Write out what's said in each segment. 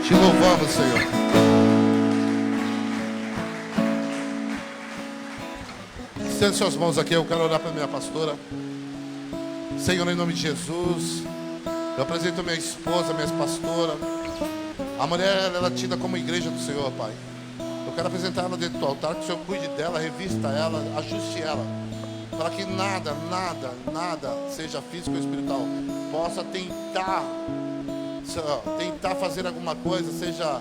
Te louvamos, Senhor. Estende suas mãos aqui, eu quero orar para minha pastora. Senhor, em nome de Jesus, eu apresento minha esposa, minha pastora. A mulher, ela é tida como igreja do Senhor, Pai. Eu quero apresentar ela dentro do altar, que o Senhor cuide dela, revista ela, ajuste ela, para que nada seja físico ou espiritual possa tentar fazer alguma coisa, seja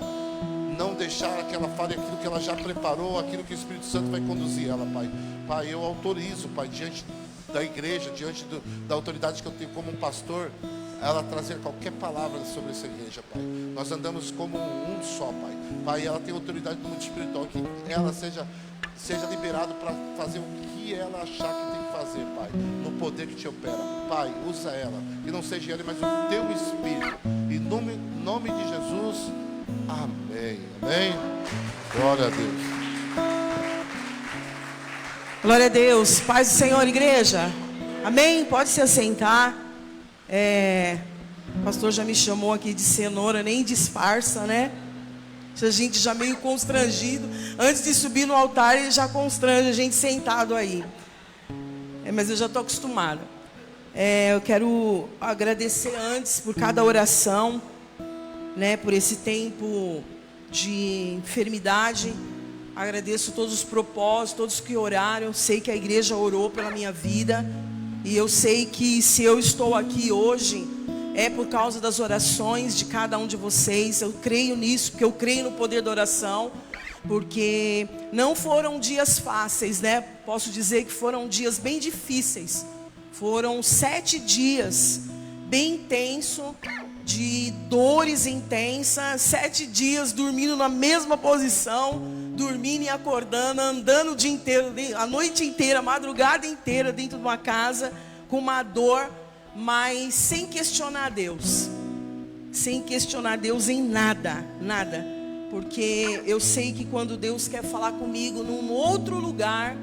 não deixar que ela fale aquilo que ela já preparou, aquilo que o Espírito Santo vai conduzir ela, Pai. Pai, eu autorizo, Pai, diante da igreja, diante da autoridade que eu tenho como um pastor, ela trazer qualquer palavra sobre essa igreja, Pai. Nós andamos como um só, Pai. Pai, ela tem autoridade no mundo espiritual, que ela seja liberada para fazer o que ela achar que tem que fazer, Pai, no poder que te opera. Pai, usa ela, que não seja ela, mas o teu Espírito. Em nome de Jesus, amém. Amém. Glória a Deus. Glória a Deus. Paz do Senhor, igreja. Amém. Pode se assentar. O pastor já me chamou aqui de cenoura, nem disfarça, né? A gente já meio constrangido. Antes de subir no altar, ele já constrange a gente sentado aí. Mas eu já estou acostumada. Eu quero agradecer antes por cada oração, né? Por esse tempo de enfermidade. Agradeço todos os propósitos, todos que oraram. Eu sei que a igreja orou pela minha vida. E eu sei que se eu estou aqui hoje, é por causa das orações de cada um de vocês. Eu creio nisso, porque eu creio no poder da oração. Porque não foram dias fáceis, né? Posso dizer que foram dias bem difíceis. Foram 7 dias bem intensos, de dores intensas. 7 dias dormindo na mesma posição, dormindo e acordando, andando o dia inteiro, a noite inteira, a madrugada inteira dentro de uma casa, com uma dor, mas sem questionar Deus. Sem questionar Deus em nada, nada. Porque eu sei que quando Deus quer falar comigo num outro lugar,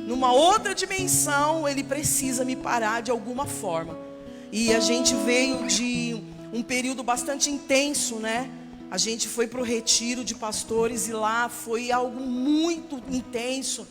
numa outra dimensão, Ele precisa me parar de alguma forma. E a gente veio de um período bastante intenso, né? A gente foi para o retiro de pastores e lá foi algo muito intenso.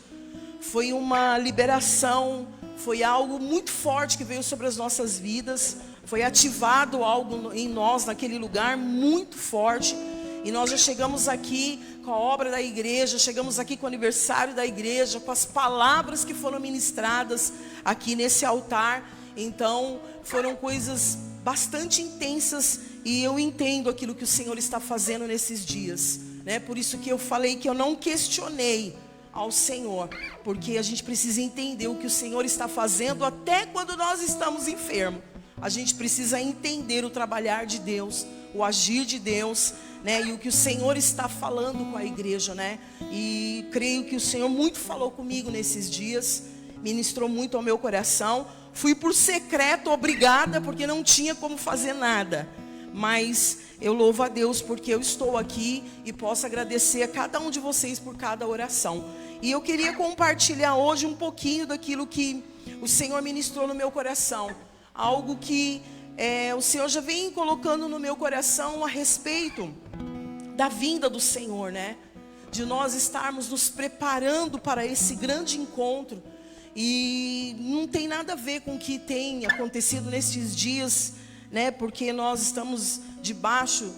Foi uma liberação, foi algo muito forte que veio sobre as nossas vidas. Foi ativado algo em nós naquele lugar muito forte. E nós já chegamos aqui com a obra da igreja, chegamos aqui com o aniversário da igreja, com as palavras que foram ministradas aqui nesse altar. Então foram coisas bastante intensas e eu entendo aquilo que o Senhor está fazendo nesses dias, né? Por isso que eu falei que eu não questionei ao Senhor, porque a gente precisa entender o que o Senhor está fazendo até quando nós estamos enfermos. A gente precisa entender o trabalhar de Deus, o agir de Deus, né? E o que o Senhor está falando com a igreja, né? E creio que o Senhor muito falou comigo nesses dias, ministrou muito ao meu coração. Fui por secreto, obrigada, porque não tinha como fazer nada. Mas eu louvo a Deus porque eu estou aqui e posso agradecer a cada um de vocês por cada oração. E eu queria compartilhar hoje um pouquinho daquilo que o Senhor ministrou no meu coração. Algo que o Senhor já vem colocando no meu coração a respeito da vinda do Senhor, né? De nós estarmos nos preparando para esse grande encontro. E não tem nada a ver com o que tem acontecido nesses dias, né? Porque nós estamos debaixo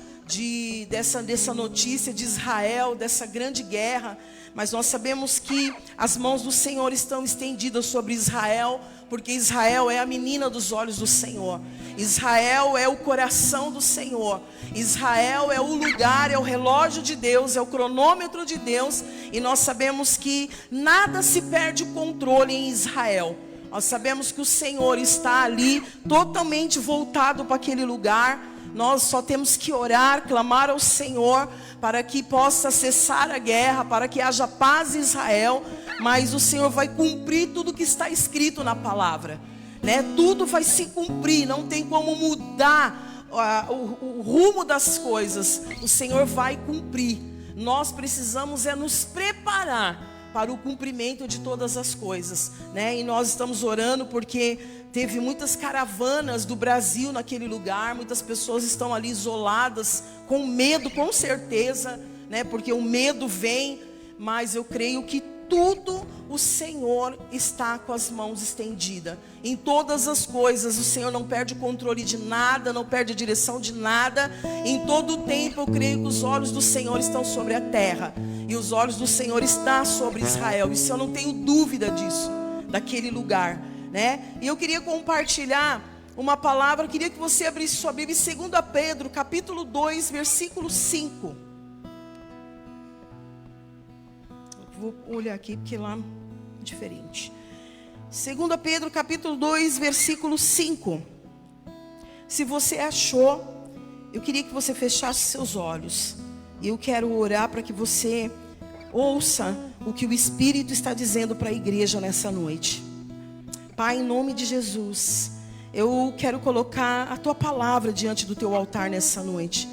dessa notícia de Israel, dessa grande guerra. Mas nós sabemos que as mãos do Senhor estão estendidas sobre Israel, porque Israel é a menina dos olhos do Senhor. Israel é o coração do Senhor. Israel é o lugar, é o relógio de Deus, é o cronômetro de Deus. E nós sabemos que nada se perde o controle em Israel. Nós sabemos que o Senhor está ali, totalmente voltado para aquele lugar. Nós só temos que orar, clamar ao Senhor para que possa cessar a guerra, para que haja paz em Israel. Mas o Senhor vai cumprir tudo que está escrito na palavra, né? Tudo vai se cumprir, não tem como mudar o rumo das coisas. O Senhor vai cumprir. Nós precisamos nos preparar para o cumprimento de todas as coisas, né? E nós estamos orando porque teve muitas caravanas do Brasil naquele lugar. Muitas pessoas estão ali isoladas com medo, com certeza, né? Porque o medo vem, mas eu creio que tudo o Senhor está com as mãos estendidas. Em todas as coisas, o Senhor não perde o controle de nada, não perde a direção de nada. Em todo o tempo, eu creio que os olhos do Senhor estão sobre a terra. E os olhos do Senhor estão sobre Israel. Isso eu não tenho dúvida disso, daquele lugar, né? E eu queria compartilhar uma palavra, eu queria que você abrisse sua Bíblia em 2 Pedro, capítulo 2, versículo 5. Vou olhar aqui porque lá é diferente. 2 Pedro capítulo 2, versículo 5. Se você achou, eu queria que você fechasse seus olhos. E eu quero orar para que você ouça o que o Espírito está dizendo para a igreja nessa noite. Pai, em nome de Jesus, eu quero colocar a Tua palavra diante do Teu altar nessa noite.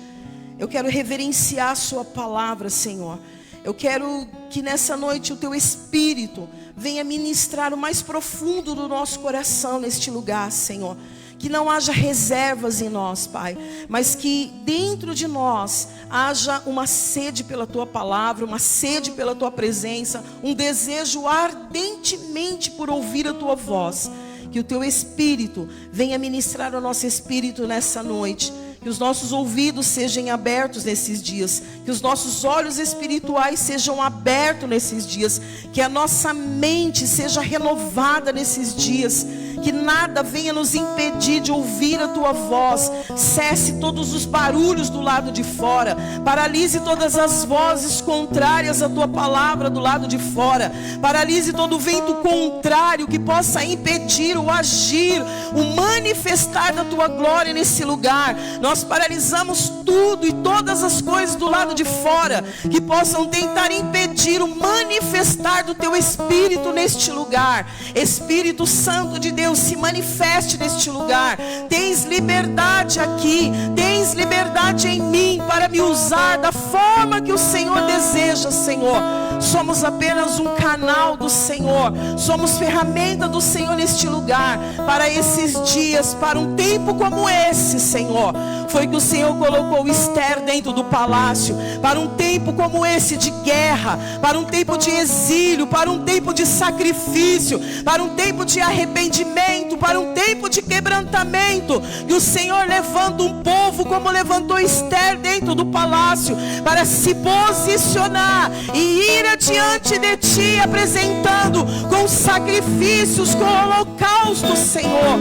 Eu quero reverenciar a Sua palavra, Senhor. Eu quero que nessa noite o Teu Espírito venha ministrar o mais profundo do nosso coração neste lugar, Senhor. Que não haja reservas em nós, Pai, mas que dentro de nós haja uma sede pela Tua palavra, uma sede pela Tua presença, um desejo ardentemente por ouvir a Tua voz. Que o Teu Espírito venha ministrar o nosso espírito nessa noite. Que os nossos ouvidos sejam abertos nesses dias. Que os nossos olhos espirituais sejam abertos nesses dias. Que a nossa mente seja renovada nesses dias. Que nada venha nos impedir de ouvir a Tua voz. Cesse todos os barulhos do lado de fora. Paralise todas as vozes contrárias à Tua palavra do lado de fora. Paralise todo o vento contrário que possa impedir o agir, o manifestar da Tua glória nesse lugar. Nós paralisamos tudo e todas as coisas do lado de fora que possam tentar impedir o manifestar do Teu Espírito neste lugar. Espírito Santo de Deus, se manifeste neste lugar. Tens liberdade aqui, tens liberdade em mim para me usar da forma que o Senhor deseja, Senhor. Somos apenas um canal do Senhor, somos ferramenta do Senhor neste lugar, para esses dias, para um tempo como esse, Senhor. Foi que o Senhor colocou Esther dentro do palácio, para um tempo como esse de guerra, para um tempo de exílio, para um tempo de sacrifício, para um tempo de arrependimento, para um tempo de quebrantamento. Que o Senhor levanta um povo como levantou Esther dentro do palácio, para se posicionar e ir adiante de Ti, apresentando com sacrifícios, com holocaustos, Senhor.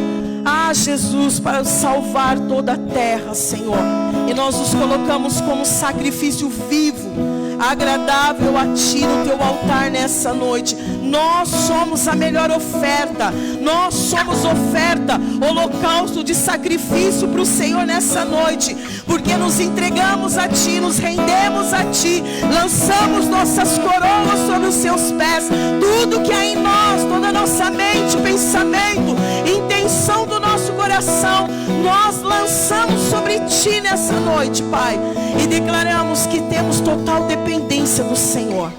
Ah, Jesus, para salvar toda a terra, Senhor. E nós nos colocamos como sacrifício vivo, agradável a Ti no Teu altar nessa noite. Nós somos a melhor oferta. Nós somos oferta, holocausto de sacrifício para o Senhor nessa noite. Porque nos entregamos a Ti, nos rendemos a Ti, lançamos nossas coroas sobre os Seus pés. Tudo que há em nós, toda a nossa mente, pensamento, intenção do nosso coração, nós lançamos sobre Ti nessa noite, Pai. E declaramos que temos total dependência do Senhor,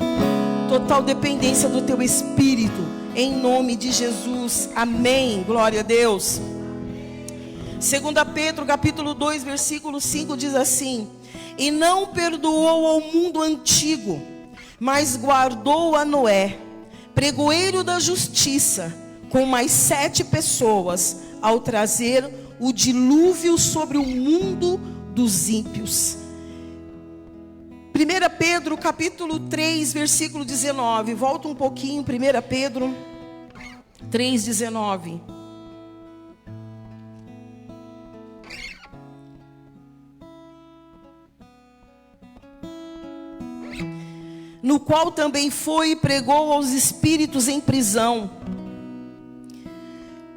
total dependência do Teu Espírito, em nome de Jesus, amém, glória a Deus. 2 Pedro capítulo 2, versículo 5 diz assim: e não perdoou ao mundo antigo, mas guardou a Noé, pregoeiro da justiça, com mais 7 pessoas, ao trazer o dilúvio sobre o mundo dos ímpios. 1 Pedro capítulo 3, versículo 19. Volta um pouquinho, 1 Pedro 3, 19. No qual também foi e pregou aos espíritos em prisão,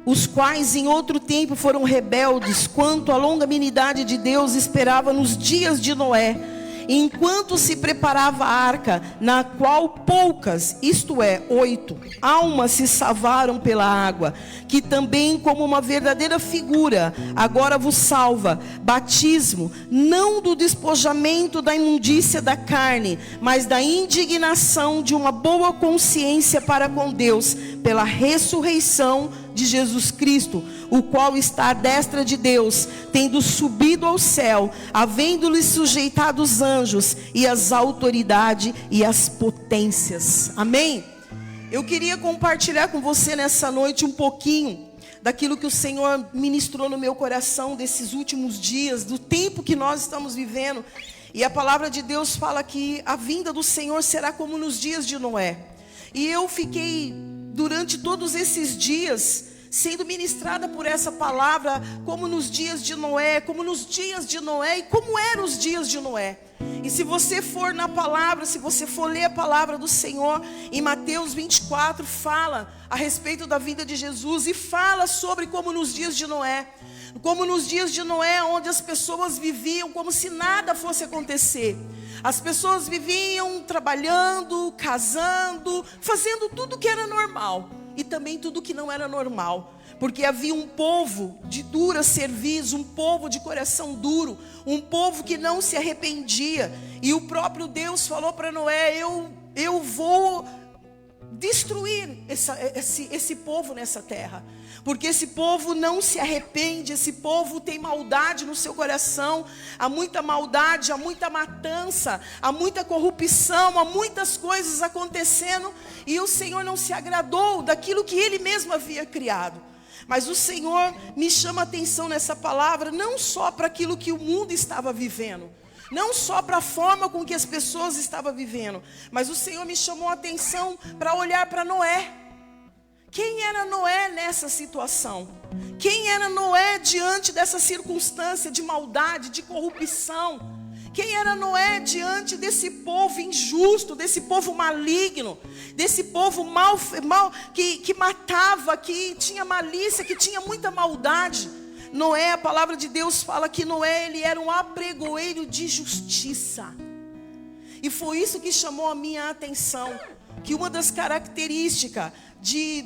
os quais em outro tempo foram rebeldes, quanto à longanimidade de Deus esperava nos dias de Noé, enquanto se preparava a arca, na qual poucas, isto é, 8, almas se salvaram pela água, que também como uma verdadeira figura, agora vos salva, batismo, não do despojamento da imundícia da carne, mas da indignação de uma boa consciência para com Deus, pela ressurreição de Jesus Cristo, o qual está à destra de Deus, tendo subido ao céu, havendo-lhe sujeitado os anjos e as autoridades e as potências. Amém? Eu queria compartilhar com você nessa noite um pouquinho daquilo que o Senhor ministrou no meu coração desses últimos dias, do tempo que nós estamos vivendo. E a palavra de Deus fala que a vinda do Senhor será como nos dias de Noé. E eu fiquei durante todos esses dias sendo ministrada por essa palavra, como nos dias de Noé, como nos dias de Noé e como eram os dias de Noé. E se você for na palavra, se você for ler a palavra do Senhor, em Mateus 24, fala a respeito da vinda de Jesus e fala sobre como nos dias de Noé. Como nos dias de Noé, onde as pessoas viviam como se nada fosse acontecer. As pessoas viviam trabalhando, casando, fazendo tudo que era normal. E também tudo que não era normal. Porque havia um povo de dura cerviz, um povo de coração duro, um povo que não se arrependia. E o próprio Deus falou para Noé: eu vou destruir esse povo nessa terra. Porque esse povo não se arrepende, esse povo tem maldade no seu coração. Há muita maldade, há muita matança, há muita corrupção, há muitas coisas acontecendo. E o Senhor não se agradou daquilo que Ele mesmo havia criado. Mas o Senhor me chama a atenção nessa palavra, não só para aquilo que o mundo estava vivendo, não só para a forma com que as pessoas estavam vivendo, mas o Senhor me chamou a atenção para olhar para Noé. Quem era Noé nessa situação? Quem era Noé diante dessa circunstância de maldade, de corrupção? Quem era Noé diante desse povo injusto, desse povo maligno, desse povo mal que matava, que tinha malícia, que tinha muita maldade? Noé, a palavra de Deus fala que Noé, ele era um apregoeiro de justiça. E foi isso que chamou a minha atenção, que uma das características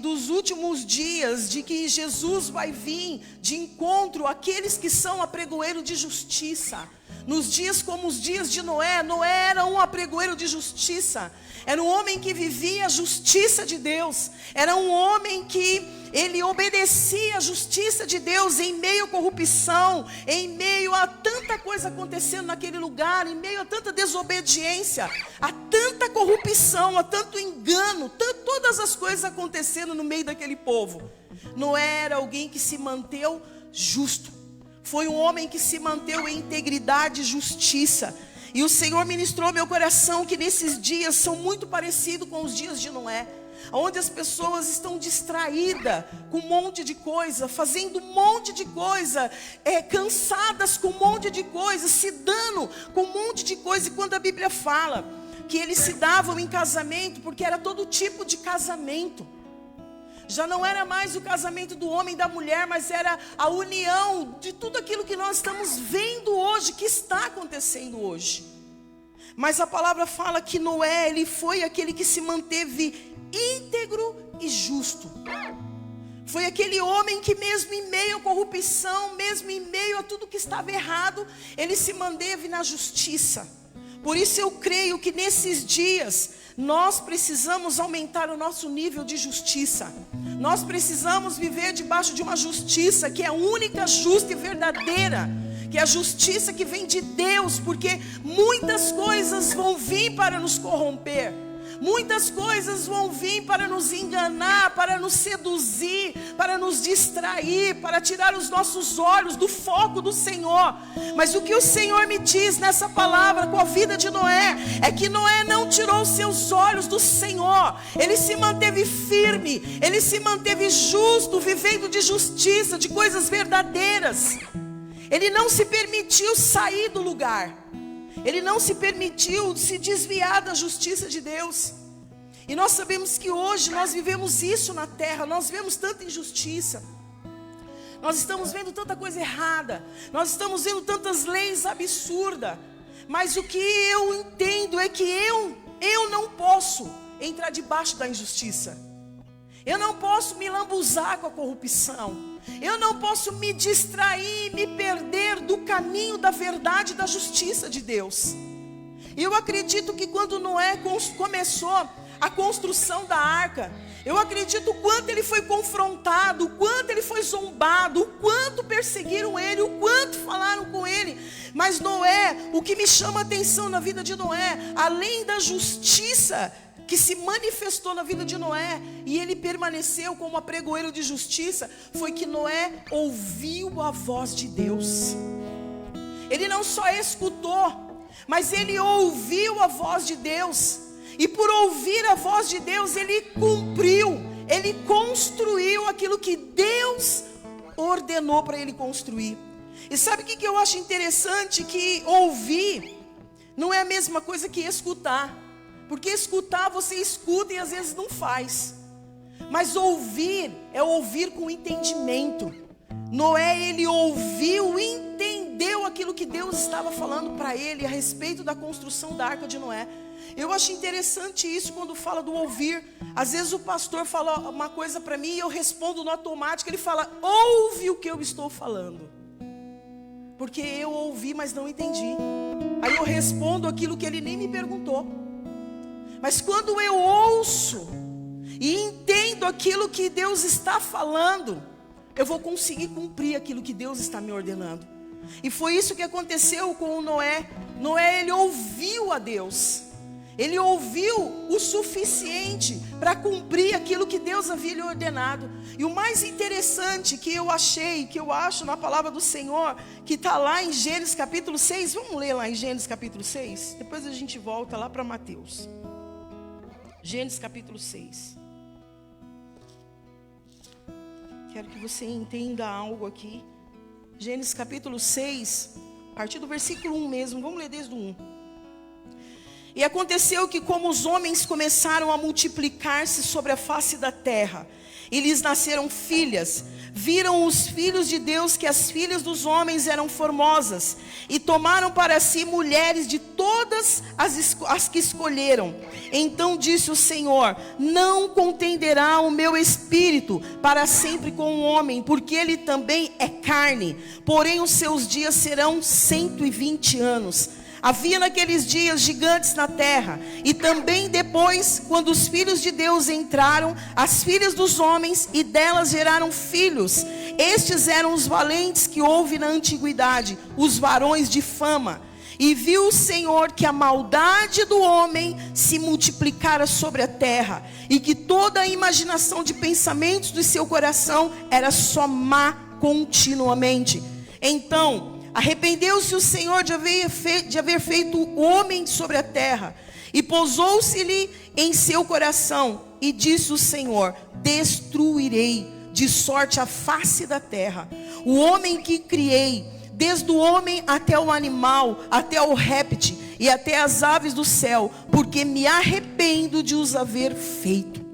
dos últimos dias, de que Jesus vai vir de encontro àqueles que são apregoeiro de justiça. Nos dias como os dias de Noé, Noé era um apregoeiro de justiça. Era um homem que vivia a justiça de Deus. Era um homem que ele obedecia a justiça de Deus em meio à corrupção, em meio a tanta coisa acontecendo naquele lugar, em meio a tanta desobediência, a tanta corrupção, a tanto engano, todas as coisas acontecendo no meio daquele povo. Noé era alguém que se manteve justo. Foi um homem que se manteve em integridade e justiça. E o Senhor ministrou meu coração que nesses dias são muito parecidos com os dias de Noé, onde as pessoas estão distraídas com um monte de coisa, fazendo um monte de coisa, cansadas com um monte de coisa, se dando com um monte de coisa. E quando a Bíblia fala que eles se davam em casamento, porque era todo tipo de casamento. Já não era mais o casamento do homem e da mulher, mas era a união de tudo aquilo que nós estamos vendo hoje, que está acontecendo hoje. Mas a palavra fala que Noé, ele foi aquele que se manteve íntegro e justo. Foi aquele homem que mesmo em meio à corrupção, mesmo em meio a tudo que estava errado, ele se manteve na justiça. Por isso eu creio que nesses dias nós precisamos aumentar o nosso nível de justiça. Nós precisamos viver debaixo de uma justiça que é única, justa e verdadeira. Que é a justiça que vem de Deus, porque muitas coisas vão vir para nos corromper. Muitas coisas vão vir para nos enganar, para nos seduzir, para nos distrair, para tirar os nossos olhos do foco do Senhor. Mas o que o Senhor me diz nessa palavra com a vida de Noé, é que Noé não tirou os seus olhos do Senhor. Ele se manteve firme, ele se manteve justo, vivendo de justiça, de coisas verdadeiras. Ele não se permitiu sair do lugar. Ele não se permitiu se desviar da justiça de Deus. E nós sabemos que hoje nós vivemos isso na terra. Nós vemos tanta injustiça. Nós estamos vendo tanta coisa errada. Nós estamos vendo tantas leis absurdas. Mas o que eu entendo é que eu não posso entrar debaixo da injustiça. Eu não posso me lambuzar com a corrupção. Eu não posso me distrair, me perder do caminho da verdade e da justiça de Deus. Eu acredito que quando Noé começou a construção da arca. Eu acredito o quanto ele foi confrontado, o quanto ele foi zombado, o quanto perseguiram ele, o quanto falaram com ele. Mas Noé, o que me chama a atenção na vida de Noé, além da justiça que se manifestou na vida de Noé, e ele permaneceu como apregoeiro de justiça, foi que Noé ouviu a voz de Deus. Ele não só escutou, mas ele ouviu a voz de Deus. E por ouvir a voz de Deus, ele cumpriu, ele construiu aquilo que Deus ordenou para ele construir. E sabe o que eu acho interessante? Que ouvir não é a mesma coisa que escutar. Porque escutar, você escuta e às vezes não faz. Mas ouvir é ouvir com entendimento. Noé, ele ouviu, entendeu aquilo que Deus estava falando para ele a respeito da construção da arca de Noé. Eu acho interessante isso quando fala do ouvir. Às vezes o pastor fala uma coisa para mim e eu respondo no automático. Ele fala, ouve o que eu estou falando. Porque eu ouvi, mas não entendi. Aí eu respondo aquilo que ele nem me perguntou. Mas quando eu ouço e entendo aquilo que Deus está falando, eu vou conseguir cumprir aquilo que Deus está me ordenando. E foi isso que aconteceu com o Noé. Noé, ele ouviu a Deus. Ele ouviu o suficiente para cumprir aquilo que Deus havia lhe ordenado. E o mais interessante que eu achei, que eu acho na palavra do Senhor, que está lá em Gênesis capítulo 6. Vamos ler lá em Gênesis capítulo 6? Depois a gente volta lá para Mateus. Gênesis capítulo 6. Quero que você entenda algo aqui. Gênesis capítulo 6, a partir do versículo 1 mesmo. Vamos ler desde o 1. E aconteceu que como os homens começaram a multiplicar-se sobre a face da terra, e lhes nasceram filhas, viram os filhos de Deus que as filhas dos homens eram formosas, e tomaram para si mulheres de todas as que escolheram. Então disse o Senhor, não contenderá o meu espírito para sempre com o homem, porque ele também é carne, porém os seus dias serão 120 anos. Havia naqueles dias gigantes na terra, e também depois, quando os filhos de Deus entraram, as filhas dos homens, e delas geraram filhos. Estes eram os valentes que houve na antiguidade, os varões de fama. E viu o Senhor que a maldade do homem se multiplicara sobre a terra, e que toda a imaginação de pensamentos do seu coração era só má continuamente. Então arrependeu-se o Senhor de haver feito o homem sobre a terra, e pousou-se-lhe em seu coração, e disse o Senhor, destruirei de sorte a face da terra, o homem que criei, desde o homem até o animal, até o réptil, e até as aves do céu, porque me arrependo de os haver feito.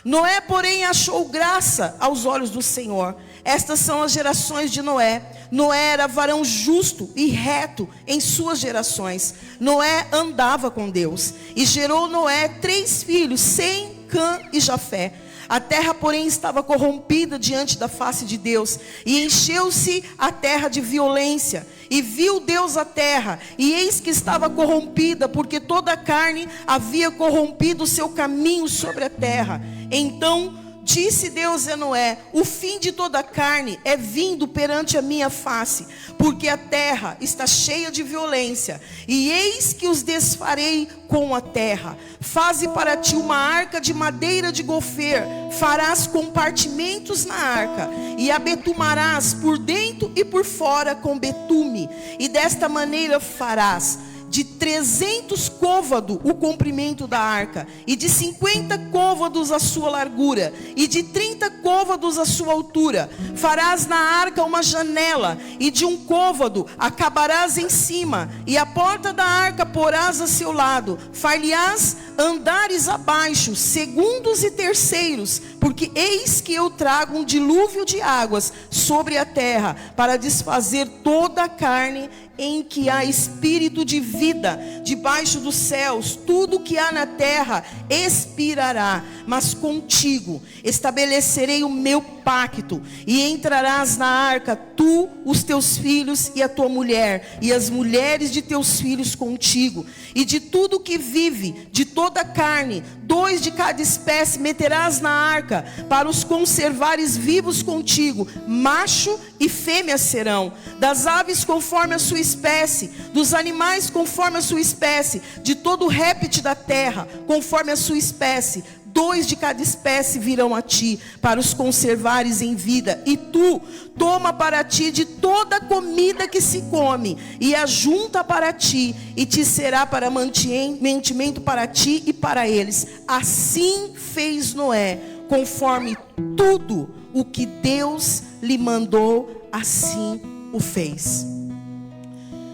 Noé, porém, achou graça aos olhos do Senhor. Estas são as gerações de Noé. Noé era varão justo e reto em suas gerações. Noé andava com Deus. E gerou Noé 3 filhos, Sem, Cã e Jafé. A terra, porém, estava corrompida diante da face de Deus. E encheu-se a terra de violência. E viu Deus a terra, e eis que estava corrompida, porque toda a carne havia corrompido o seu caminho sobre a terra. Então disse Deus a Noé, o fim de toda a carne é vindo perante a minha face, porque a terra está cheia de violência, e eis que os desfarei com a terra. Faze para ti uma arca de madeira de gofer, farás compartimentos na arca, e a betumarás por dentro e por fora com betume, e desta maneira farás de 300 côvados o comprimento da arca, e de 50 côvados a sua largura, e de 30 côvados a sua altura. Farás na arca uma janela, e de um côvado acabarás em cima, e a porta da arca porás a seu lado. Far-lhe-ás andares abaixo, segundos e terceiros, porque eis que eu trago um dilúvio de águas sobre a terra, para desfazer toda a carne em que há espírito de vida debaixo dos céus. Tudo que há na terra expirará, mas contigo estabelecerei o meu pacto, e entrarás na arca, tu, os teus filhos e a tua mulher, e as mulheres de teus filhos contigo, e de tudo que vive, de todo toda carne, 2 de cada espécie meterás na arca, para os conservares vivos contigo. Macho e fêmea serão, das aves conforme a sua espécie, dos animais conforme a sua espécie, de todo réptil da terra conforme a sua espécie. 2 de cada espécie virão a ti, para os conservares em vida. E tu, toma para ti de toda a comida que se come, e ajunta para ti, e te será para mantimento para ti e para eles. Assim fez Noé, conforme tudo o que Deus lhe mandou, assim o fez.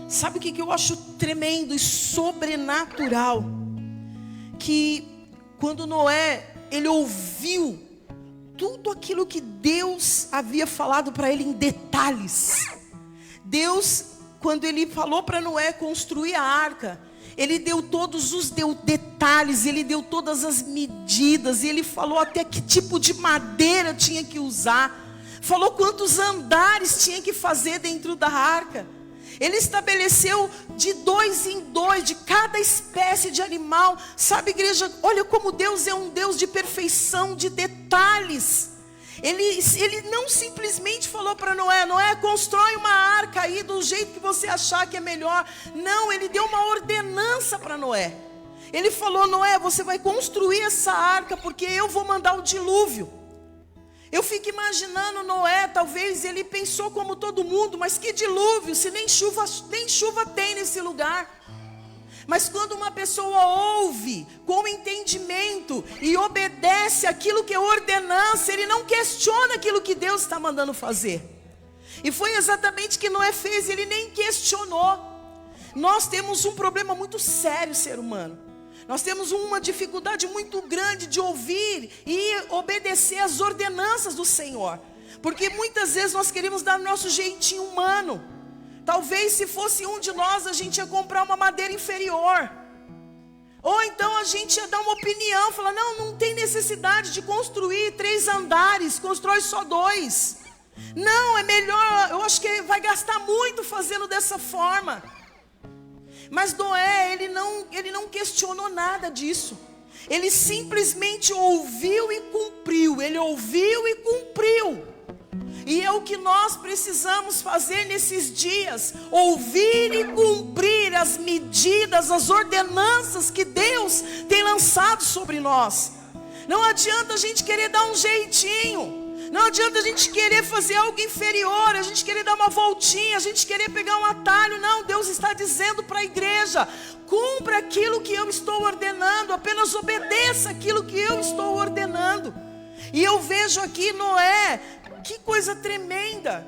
Sabe o que eu acho tremendo e sobrenatural? Que quando Noé, ele ouviu tudo aquilo que Deus havia falado para ele em detalhes. Deus, quando ele falou para Noé construir a arca, ele deu todos os detalhes, ele deu todas as medidas, ele falou até que tipo de madeira tinha que usar, falou quantos andares tinha que fazer dentro da arca. Ele estabeleceu de 2 em 2, de cada espécie de animal. Sabe, igreja, olha como Deus é um Deus de perfeição, de detalhes. Ele não simplesmente falou para Noé: Noé, constrói uma arca aí do jeito que você achar que é melhor. Não, ele deu uma ordenança para Noé. Ele falou: Noé, você vai construir essa arca porque eu vou mandar o dilúvio. Eu fico imaginando Noé, talvez ele pensou como todo mundo: mas que dilúvio, se nem chuva tem nesse lugar. Mas quando uma pessoa ouve com entendimento e obedece aquilo que é ordenança, ele não questiona aquilo que Deus está mandando fazer. E foi exatamente o que Noé fez, ele nem questionou. Nós temos um problema muito sério, ser humano. Nós temos uma dificuldade muito grande de ouvir e obedecer às ordenanças do Senhor. Porque muitas vezes nós queremos dar o nosso jeitinho humano. Talvez se fosse um de nós, a gente ia comprar uma madeira inferior. Ou então a gente ia dar uma opinião, falar: não tem necessidade de construir 3 andares, constrói só 2. Não, é melhor, eu acho que vai gastar muito fazendo dessa forma. Mas Noé, ele não questionou nada disso. Ele simplesmente ouviu e cumpriu. Ele ouviu e cumpriu. E é o que nós precisamos fazer nesses dias: ouvir e cumprir as medidas, as ordenanças que Deus tem lançado sobre nós. Não adianta a gente querer dar um jeitinho. Não adianta a gente querer fazer algo inferior, a gente querer dar uma voltinha, a gente querer pegar um atalho. Não, Deus está dizendo para a igreja: cumpra aquilo que eu estou ordenando, apenas obedeça aquilo que eu estou ordenando. E eu vejo aqui Noé, que coisa tremenda.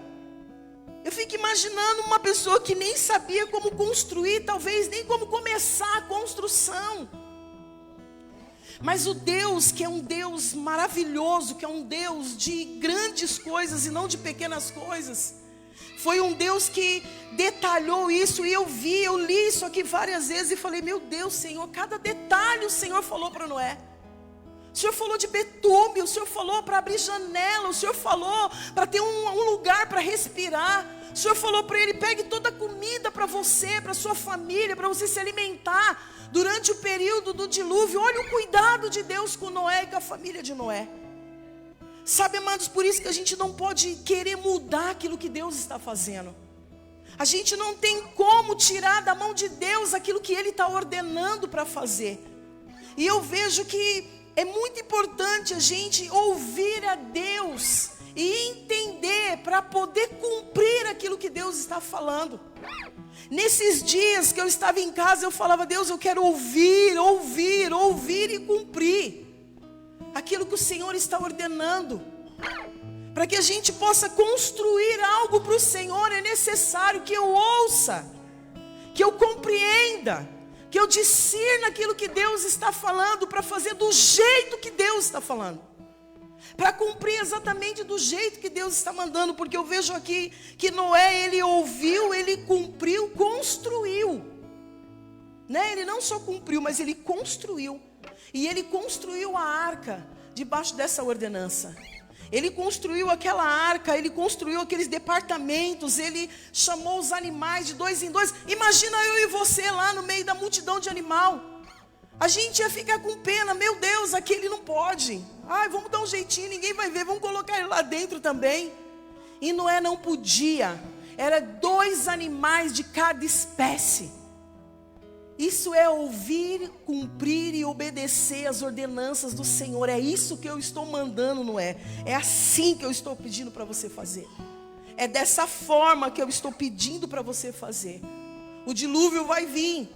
Eu fico imaginando uma pessoa que nem sabia como construir, talvez nem como começar a construção. Mas o Deus, que é um Deus maravilhoso, que é um Deus de grandes coisas e não de pequenas coisas, foi um Deus que detalhou isso. E eu li isso aqui várias vezes e falei: meu Deus, Senhor, cada detalhe o Senhor falou para Noé. O Senhor falou de betume, o Senhor falou para abrir janela, o Senhor falou para ter um lugar para respirar. O Senhor falou para ele: pegue toda a comida para você, para sua família, para você se alimentar durante o período do dilúvio. Olha o cuidado de Deus com Noé e com a família de Noé. Sabe, amados, por isso que a gente não pode querer mudar aquilo que Deus está fazendo. A gente não tem como tirar da mão de Deus aquilo que Ele está ordenando para fazer. E eu vejo que é muito importante a gente ouvir a Deus e entender para poder cumprir aquilo que Deus está falando. Nesses dias que eu estava em casa, eu falava: Deus, eu quero ouvir e cumprir aquilo que o Senhor está ordenando. Para que a gente possa construir algo para o Senhor, é necessário que eu ouça, que eu compreenda, que eu discirna aquilo que Deus está falando, para fazer do jeito que Deus está falando, para cumprir exatamente do jeito que Deus está mandando. Porque eu vejo aqui que Noé, ele ouviu, ele cumpriu, construiu, né? Ele não só cumpriu, mas ele construiu. E ele construiu a arca debaixo dessa ordenança. Ele construiu aquela arca, ele construiu aqueles departamentos, ele chamou os animais de 2 em 2. Imagina eu e você lá no meio da multidão de animal. A gente ia ficar com pena. Meu Deus, aquele não pode. Ai, vamos dar um jeitinho, ninguém vai ver. Vamos colocar ele lá dentro também. E Noé não podia. Era 2 animais de cada espécie. Isso é ouvir, cumprir e obedecer as ordenanças do Senhor. É isso que eu estou mandando, Noé. É assim que eu estou pedindo para você fazer. É dessa forma que eu estou pedindo para você fazer. O dilúvio vai vir.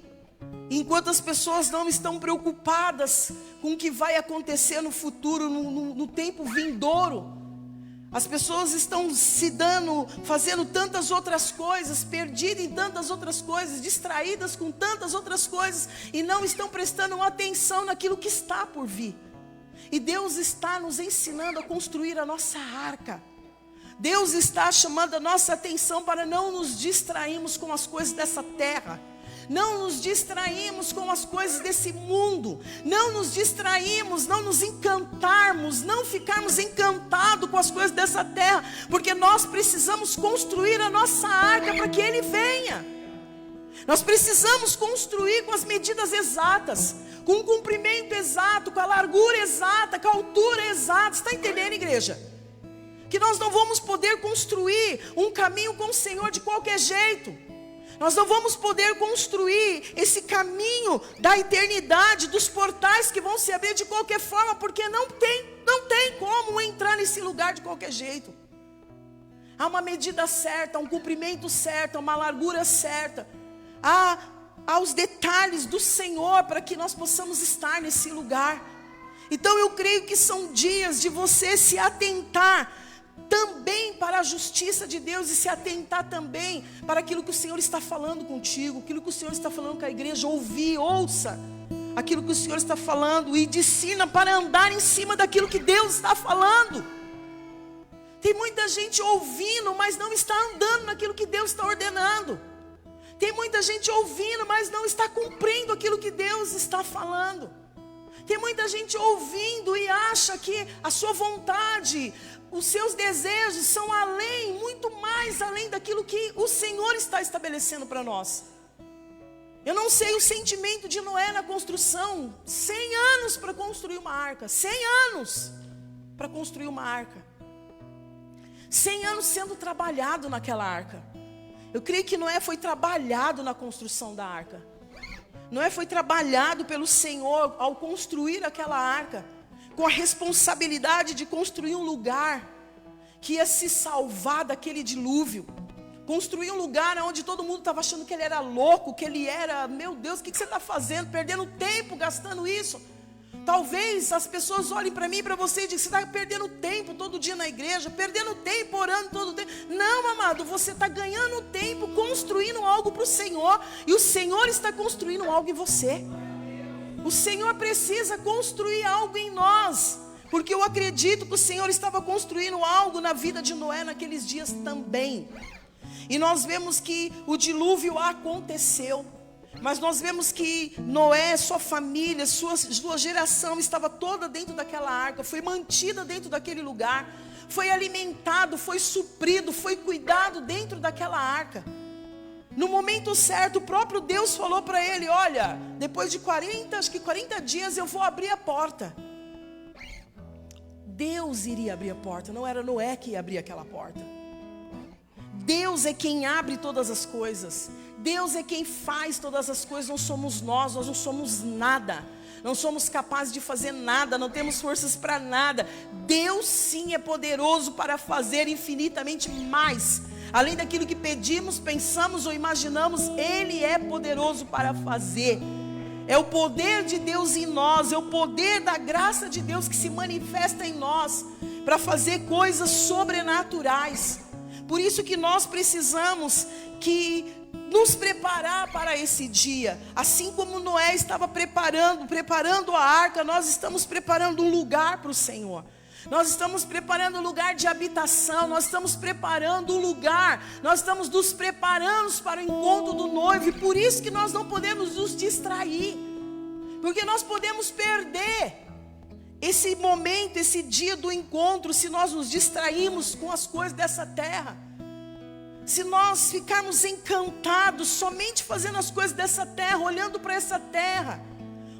Enquanto as pessoas não estão preocupadas com o que vai acontecer no futuro, no tempo vindouro, as pessoas estão fazendo tantas outras coisas, perdidas em tantas outras coisas, distraídas com tantas outras coisas, e não estão prestando atenção naquilo que está por vir. E Deus está nos ensinando a construir a nossa arca. Deus está chamando a nossa atenção para não nos distrairmos com as coisas dessa terra. Não nos distraímos com as coisas desse mundo. Não nos distraímos, não nos encantarmos, não ficarmos encantados com as coisas dessa terra. Porque nós precisamos construir a nossa arca para que Ele venha. Nós precisamos construir com as medidas exatas, com o comprimento exato, com a largura exata, com a altura exata. Está entendendo, igreja? Que nós não vamos poder construir um caminho com o Senhor de qualquer jeito. Nós não vamos poder construir esse caminho da eternidade, dos portais que vão se abrir de qualquer forma, porque não tem como entrar nesse lugar de qualquer jeito. Há uma medida certa, um comprimento certo, uma largura certa. Há os detalhes do Senhor para que nós possamos estar nesse lugar. Então eu creio que são dias de você se atentar também para a justiça de Deus e se atentar também para aquilo que o Senhor está falando contigo, aquilo que o Senhor está falando com a igreja. Ouça aquilo que o Senhor está falando e discina para andar em cima daquilo que Deus está falando. Tem muita gente ouvindo, mas não está andando naquilo que Deus está ordenando. Tem muita gente ouvindo, mas não está cumprindo aquilo que Deus está falando. Tem muita gente ouvindo e acha que a sua vontade, os seus desejos são além, muito mais além daquilo que o Senhor está estabelecendo para nós. Eu não sei o sentimento de Noé na construção. 100 anos para construir uma arca. 100 anos para construir uma arca. 100 anos sendo trabalhado naquela arca. Eu creio que Noé foi trabalhado na construção da arca. Noé foi trabalhado pelo Senhor ao construir aquela arca, com a responsabilidade de construir um lugar que ia se salvar daquele dilúvio. Construir um lugar onde todo mundo estava achando que ele era louco, que ele era, meu Deus, o que você está fazendo? Perdendo tempo, gastando isso. Talvez as pessoas olhem para mim e para você e digam, você está perdendo tempo todo dia na igreja, perdendo tempo, orando todo tempo. Não, amado, você está ganhando tempo, construindo algo para o Senhor, e o Senhor está construindo algo em você. O Senhor precisa construir algo em nós, porque eu acredito que o Senhor estava construindo algo na vida de Noé naqueles dias também. E nós vemos que o dilúvio aconteceu, mas nós vemos que Noé, sua família, sua geração estava toda dentro daquela arca, foi mantida dentro daquele lugar, foi alimentado, foi suprido, foi cuidado dentro daquela arca. No momento certo, o próprio Deus falou para ele, olha, depois de 40 dias eu vou abrir a porta. Deus iria abrir a porta, não era Noé que ia abrir aquela porta. Deus é quem abre todas as coisas. Deus é quem faz todas as coisas. Não somos nós não somos nada. Não somos capazes de fazer nada, não temos forças para nada. Deus sim é poderoso para fazer infinitamente mais. Além daquilo que pedimos, pensamos ou imaginamos, Ele é poderoso para fazer. É o poder de Deus em nós, é o poder da graça de Deus que se manifesta em nós para fazer coisas sobrenaturais. Por isso que nós precisamos nos preparar para esse dia. Assim como Noé estava preparando a arca, nós estamos preparando um lugar para o Senhor. Nós estamos preparando um lugar de habitação, nós estamos preparando um lugar, nós estamos nos preparando para o encontro do noivo. E por isso que nós não podemos nos distrair, porque nós podemos perder esse momento, esse dia do encontro, se nós nos distrairmos com as coisas dessa terra. Se nós ficarmos encantados somente fazendo as coisas dessa terra, olhando para essa terra,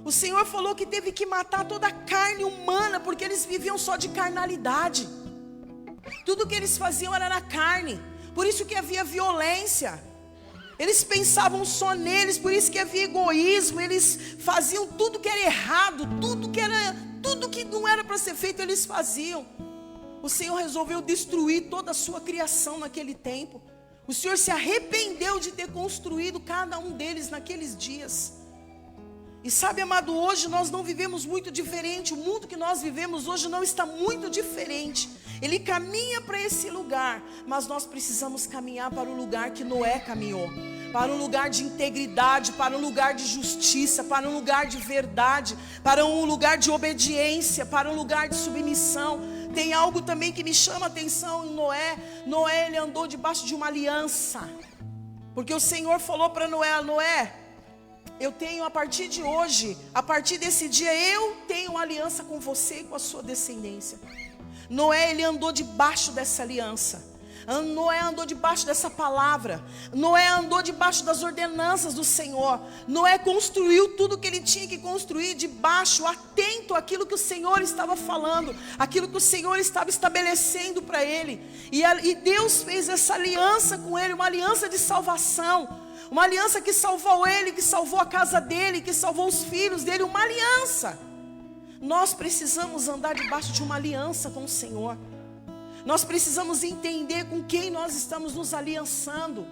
O Senhor falou que teve que matar toda a carne humana, porque eles viviam só de carnalidade. Tudo que eles faziam era na carne. Por isso que havia violência. Eles pensavam só neles, por isso que havia egoísmo. Eles faziam tudo que era errado, tudo que não era para ser feito, eles faziam. O Senhor resolveu destruir toda a sua criação naquele tempo. O Senhor se arrependeu de ter construído cada um deles naqueles dias. E sabe, amado, hoje nós não vivemos muito diferente. O mundo que nós vivemos hoje não está muito diferente. Ele caminha para esse lugar, mas nós precisamos caminhar para o lugar que Noé caminhou. Para um lugar de integridade, para um lugar de justiça, para um lugar de verdade, para um lugar de obediência, para um lugar de submissão. Tem algo também que me chama a atenção em Noé. Noé, ele andou debaixo de uma aliança. Porque o Senhor falou para Noé: Noé, eu tenho a partir de hoje, a partir desse dia, eu tenho uma aliança com você e com a sua descendência. Noé, ele andou debaixo dessa aliança. Noé andou debaixo dessa palavra. Noé andou debaixo das ordenanças do Senhor. Noé construiu tudo que ele tinha que construir debaixo, atento àquilo que o Senhor estava falando, aquilo que o Senhor estava estabelecendo para ele. E Deus fez essa aliança com ele, uma aliança de salvação. Uma aliança que salvou ele, que salvou a casa dele, que salvou os filhos dele, uma aliança. Nós precisamos andar debaixo de uma aliança com o Senhor. Nós precisamos entender com quem nós estamos nos aliançando.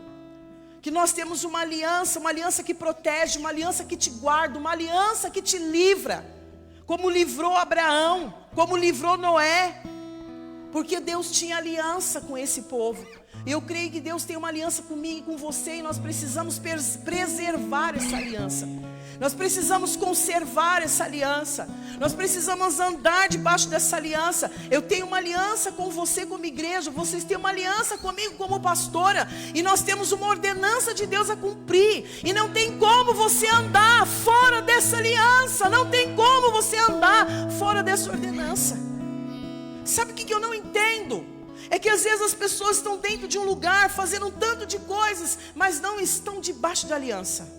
Que nós temos uma aliança que protege, uma aliança que te guarda, uma aliança que te livra. Como livrou Abraão, como livrou Noé. Porque Deus tinha aliança com esse povo. Eu creio que Deus tem uma aliança comigo e com você, e nós precisamos preservar essa aliança. Nós precisamos conservar essa aliança. Nós precisamos andar debaixo dessa aliança. Eu tenho uma aliança com você como igreja, vocês têm uma aliança comigo como pastora, e nós temos uma ordenança de Deus a cumprir. E não tem como você andar fora dessa aliança. Não tem como você andar fora dessa ordenança. Sabe o que eu não entendo? É que às vezes as pessoas estão dentro de um lugar, fazendo um tanto de coisas, mas não estão debaixo de aliança.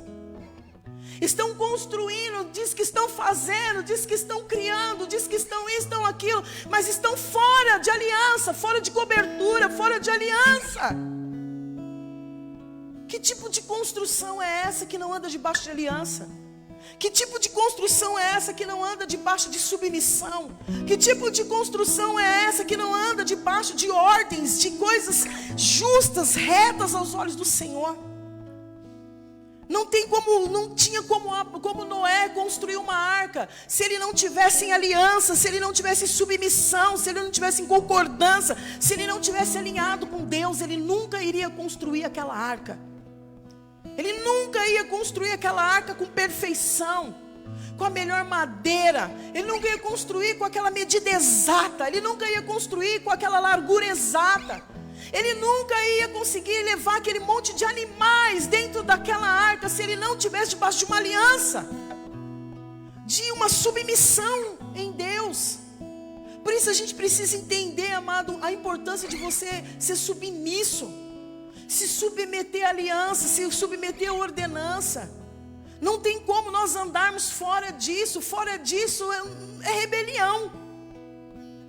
Estão construindo, diz que estão fazendo, diz que estão criando, diz que estão isso, estão aquilo, mas estão fora de aliança, fora de cobertura, fora de aliança. Que tipo de construção é essa que não anda debaixo de aliança? Que tipo de construção é essa que não anda debaixo de submissão? Que tipo de construção é essa que não anda debaixo de ordens, de coisas justas, retas aos olhos do Senhor? Não tinha como Noé construir uma arca se ele não tivesse em aliança, se ele não tivesse em submissão, se ele não tivesse em concordância, se ele não tivesse alinhado com Deus. Ele nunca iria construir aquela arca. Ele nunca ia construir aquela arca com perfeição, com a melhor madeira. Ele nunca ia construir com aquela medida exata. Ele nunca ia construir com aquela largura exata. Ele nunca ia conseguir levar aquele monte de animais dentro daquela arca se ele não tivesse debaixo de uma aliança, de uma submissão em Deus. Por isso a gente precisa entender, amado, a importância de você ser submisso, se submeter à aliança, se submeter à ordenança. Não tem como nós andarmos fora disso. Fora disso é rebelião.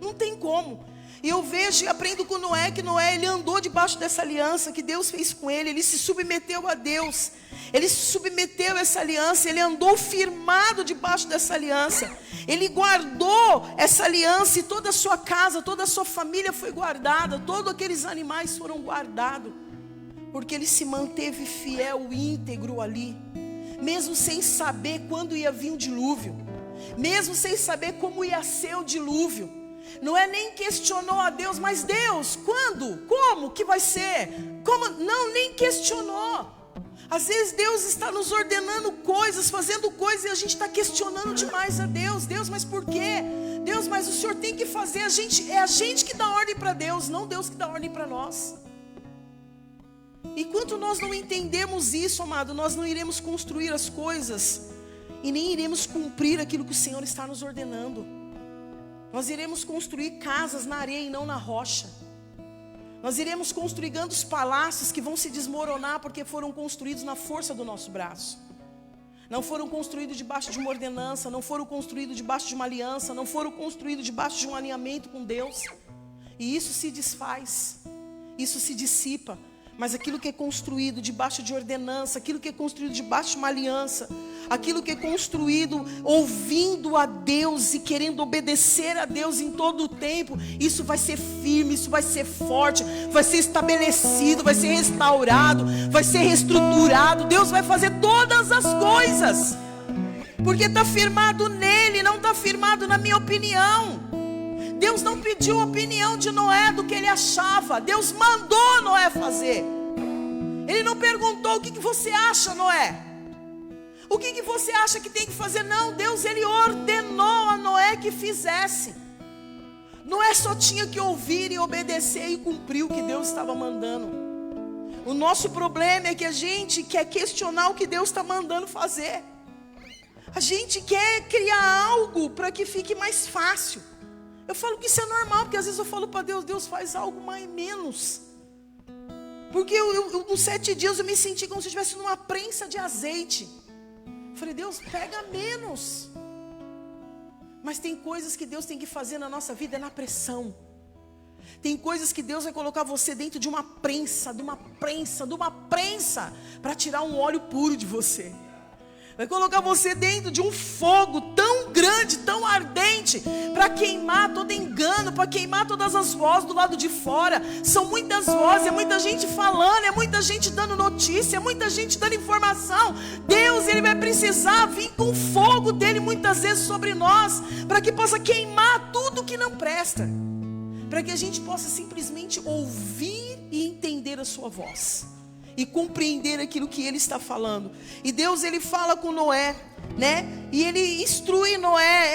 Não tem como. E eu vejo e aprendo com Noé, que Noé, ele andou debaixo dessa aliança que Deus fez com ele. Ele se submeteu a Deus. Ele se submeteu a essa aliança. Ele andou firmado debaixo dessa aliança. Ele guardou essa aliança, e toda a sua casa, toda a sua família foi guardada. Todos aqueles animais foram guardados. Porque ele se manteve fiel, íntegro ali. Mesmo sem saber quando ia vir o dilúvio. Mesmo sem saber como ia ser o dilúvio. Noé nem questionou a Deus, mas Deus, quando? Como que vai ser? Como? Não, nem questionou. Às vezes Deus está nos ordenando coisas, fazendo coisas, e a gente está questionando demais a Deus. Deus, mas por quê? Deus, mas o Senhor tem que fazer. É a gente que dá ordem para Deus, não Deus que dá ordem para nós. Enquanto nós não entendemos isso, amado, nós não iremos construir as coisas e nem iremos cumprir aquilo que o Senhor está nos ordenando. Nós iremos construir casas na areia e não na rocha. Nós iremos construir grandes palácios que vão se desmoronar porque foram construídos na força do nosso braço. não foram construídos debaixo de uma ordenança, não foram construídos debaixo de uma aliança, não foram construídos debaixo de um alinhamento com Deus. E isso se desfaz, isso se dissipa. Mas aquilo que é construído debaixo de ordenança, aquilo que é construído debaixo de uma aliança, aquilo que é construído ouvindo a Deus e querendo obedecer a Deus em todo o tempo, isso vai ser firme, isso vai ser forte, vai ser estabelecido, vai ser restaurado, vai ser reestruturado. Deus vai fazer todas as coisas, porque está firmado nele, não está firmado na minha opinião. Deus não pediu a opinião de Noé do que ele achava. Deus mandou Noé fazer. Ele não perguntou: o que você acha, Noé? O que você acha que tem que fazer? Não, Deus, ele ordenou a Noé que fizesse. Noé só tinha que ouvir e obedecer e cumprir o que Deus estava mandando. O nosso problema é que a gente quer questionar o que Deus está mandando fazer. A gente quer criar algo para que fique mais fácil. Eu falo que isso é normal, porque às vezes eu falo para Deus: Deus, faz algo mais menos. Porque nos 7 dias eu me senti como se eu estivesse numa prensa de azeite. Eu falei: Deus, pega menos. Mas tem coisas que Deus tem que fazer na nossa vida na pressão. Tem coisas que Deus vai colocar você dentro de uma prensa, para tirar um óleo puro de você. Vai colocar você dentro de um fogo tão grande, tão ardente, para queimar todo engano, para queimar todas as vozes do lado de fora. São muitas vozes, é muita gente falando, é muita gente dando notícia, é muita gente dando informação. Deus, ele vai precisar vir com o fogo dele muitas vezes sobre nós, para que possa queimar tudo que não presta, para que a gente possa simplesmente ouvir e entender a sua voz e compreender aquilo que ele está falando. E Deus, ele fala com Noé, né? E ele instrui Noé.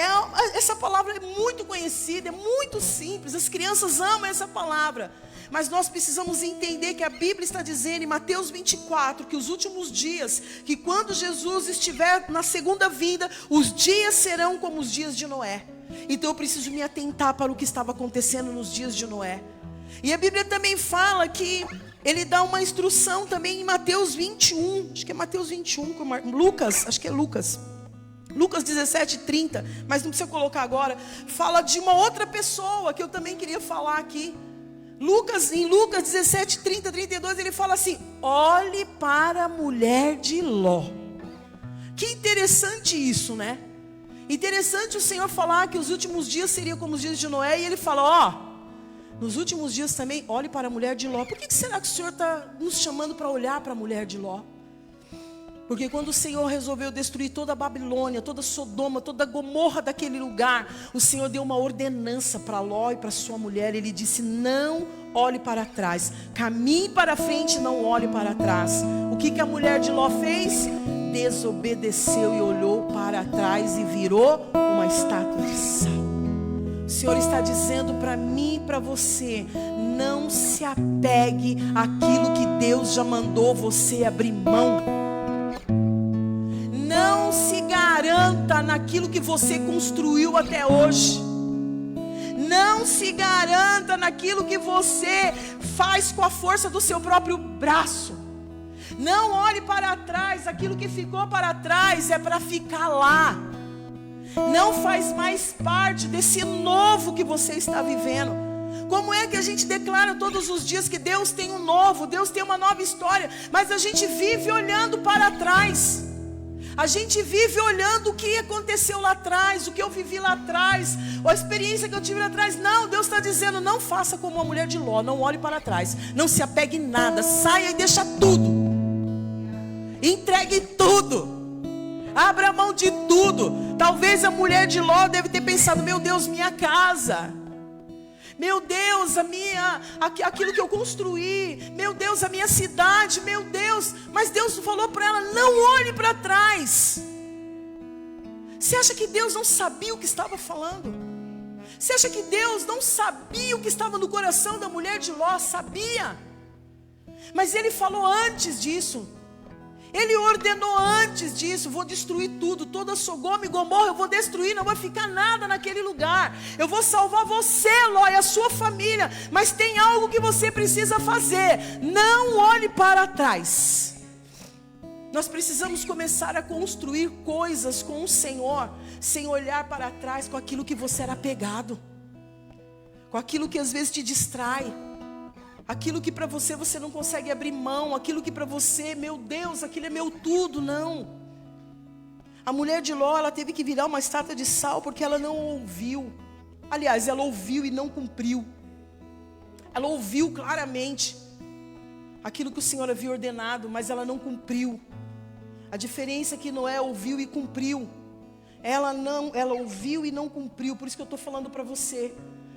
Essa palavra é muito conhecida, é muito simples. As crianças amam essa palavra. Mas nós precisamos entender que a Bíblia está dizendo em Mateus 24, que os últimos dias, que quando Jesus estiver na segunda vinda, os dias serão como os dias de Noé. Então eu preciso me atentar para o que estava acontecendo nos dias de Noé. E a Bíblia também fala que ele dá uma instrução também em Mateus 21, acho que é Mateus 21, Lucas, acho que é Lucas 17:30, mas não precisa colocar agora. Fala de uma outra pessoa que eu também queria falar aqui. Em Lucas 17:30, 32, ele fala assim: olhe para a mulher de Ló. Que interessante isso, né? Interessante o Senhor falar que os últimos dias seriam como os dias de Noé. E ele fala: nos últimos dias também, olhe para a mulher de Ló. Por que será que o Senhor está nos chamando para olhar para a mulher de Ló? Porque quando o Senhor resolveu destruir toda a Babilônia, toda Sodoma, toda a Gomorra daquele lugar, o Senhor deu uma ordenança para Ló e para sua mulher. Ele disse: não olhe para trás, caminhe para frente, não olhe para trás. O que a mulher de Ló fez? Desobedeceu e olhou para trás e virou uma estátua de sal. O Senhor está dizendo para mim e para você: não se apegue àquilo que Deus já mandou você abrir mão. Não se garanta naquilo que você construiu até hoje. Não se garanta naquilo que você faz com a força do seu próprio braço. Não olhe para trás. Aquilo que ficou para trás é para ficar lá. Não faz mais parte desse novo que você está vivendo. Como é que a gente declara todos os dias que Deus tem um novo, Deus tem uma nova história, mas a gente vive olhando para trás. A gente vive olhando o que aconteceu lá atrás, o que eu vivi lá atrás, a experiência que eu tive lá atrás. Não, Deus está dizendo: não faça como a mulher de Ló, não olhe para trás, não se apegue em nada, saia e deixa tudo, entregue tudo, abra mão de tudo. Talvez a mulher de Ló deve ter pensado: meu Deus, minha casa, meu Deus, aquilo que eu construí, meu Deus, a minha cidade, meu Deus. Mas Deus falou para ela: não olhe para trás. Você acha que Deus não sabia o que estava falando? Você acha que Deus não sabia o que estava no coração da mulher de Ló? Sabia. Mas Ele falou antes disso. Ele ordenou antes disso: vou destruir tudo, toda Sodoma e Gomorra eu vou destruir, não vai ficar nada naquele lugar. Eu vou salvar você, Ló, e a sua família. Mas tem algo que você precisa fazer: não olhe para trás. Nós precisamos começar a construir coisas com o Senhor, sem olhar para trás com aquilo que você era apegado, com aquilo que às vezes te distrai, aquilo que para você não consegue abrir mão, aquilo que para você, meu Deus, aquilo é meu tudo. Não. A mulher de Ló, ela teve que virar uma estátua de sal porque ela não ouviu. Aliás, ela ouviu e não cumpriu. Ela ouviu claramente aquilo que o Senhor havia ordenado, mas ela não cumpriu. A diferença é que Noé ouviu e cumpriu. Ela ouviu e não cumpriu. Por isso que eu estou falando para você.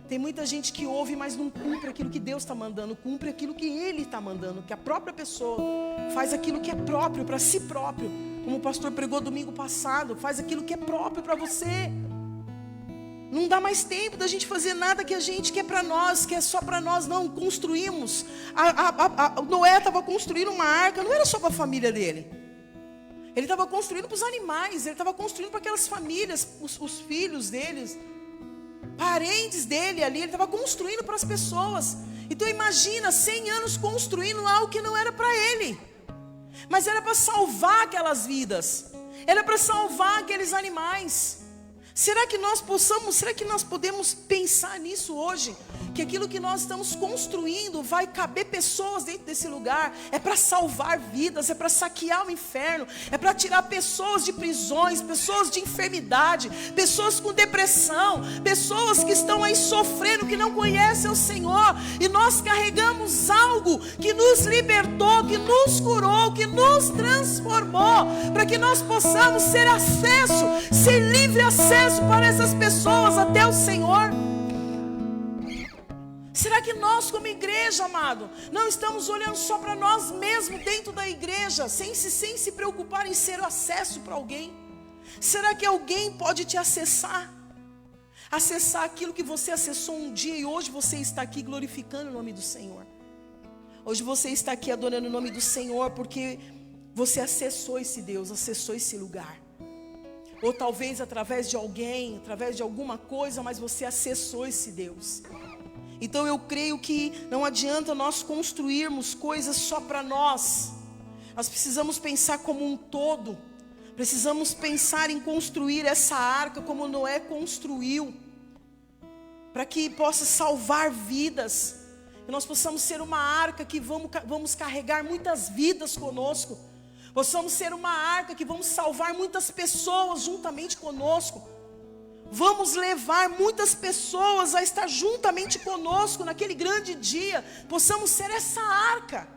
Tem muita gente que ouve, mas não cumpre aquilo que Deus está mandando. Cumpre aquilo que Ele está mandando. Que a própria pessoa faz aquilo que é próprio para si próprio. Como o pastor pregou domingo passado. Faz aquilo que é próprio para você. Não dá mais tempo da gente fazer nada que a gente quer para nós, que é só para nós. Não, construímos. Noé estava construindo uma arca, não era só para a família dele. Ele estava construindo para os animais, ele estava construindo para aquelas famílias, os filhos deles, parentes dele ali, ele estava construindo para as pessoas. Então imagina, 100 anos construindo algo que não era para ele, mas era para salvar aquelas vidas, era para salvar aqueles animais. Será que nós podemos pensar nisso hoje? Que aquilo que nós estamos construindo vai caber pessoas dentro desse lugar. É para salvar vidas, é para saquear o inferno, é para tirar pessoas de prisões, pessoas de enfermidade, pessoas com depressão, pessoas que estão aí sofrendo, que não conhecem o Senhor. E nós carregamos algo que nos libertou, que nos curou, que nos transformou, para que nós possamos ser livre acesso para essas pessoas até o Senhor. Será que nós como igreja, amado, não estamos olhando só para nós mesmos dentro da igreja, sem se preocupar em ser acesso para alguém? Será que alguém pode te acessar aquilo que você acessou um dia, e hoje você está aqui glorificando o nome do Senhor? Hoje você está aqui adorando o nome do Senhor porque você acessou esse Deus, acessou esse lugar. Ou talvez através de alguém, através de alguma coisa, mas você acessou esse Deus. Então eu creio que não adianta nós construirmos coisas só para nós. Nós precisamos pensar como um todo. Precisamos pensar em construir essa arca como Noé construiu, para que possa salvar vidas. E nós possamos ser uma arca que vamos carregar muitas vidas conosco. Possamos ser uma arca que vamos salvar muitas pessoas juntamente conosco. Vamos levar muitas pessoas a estar juntamente conosco naquele grande dia. Possamos ser essa arca,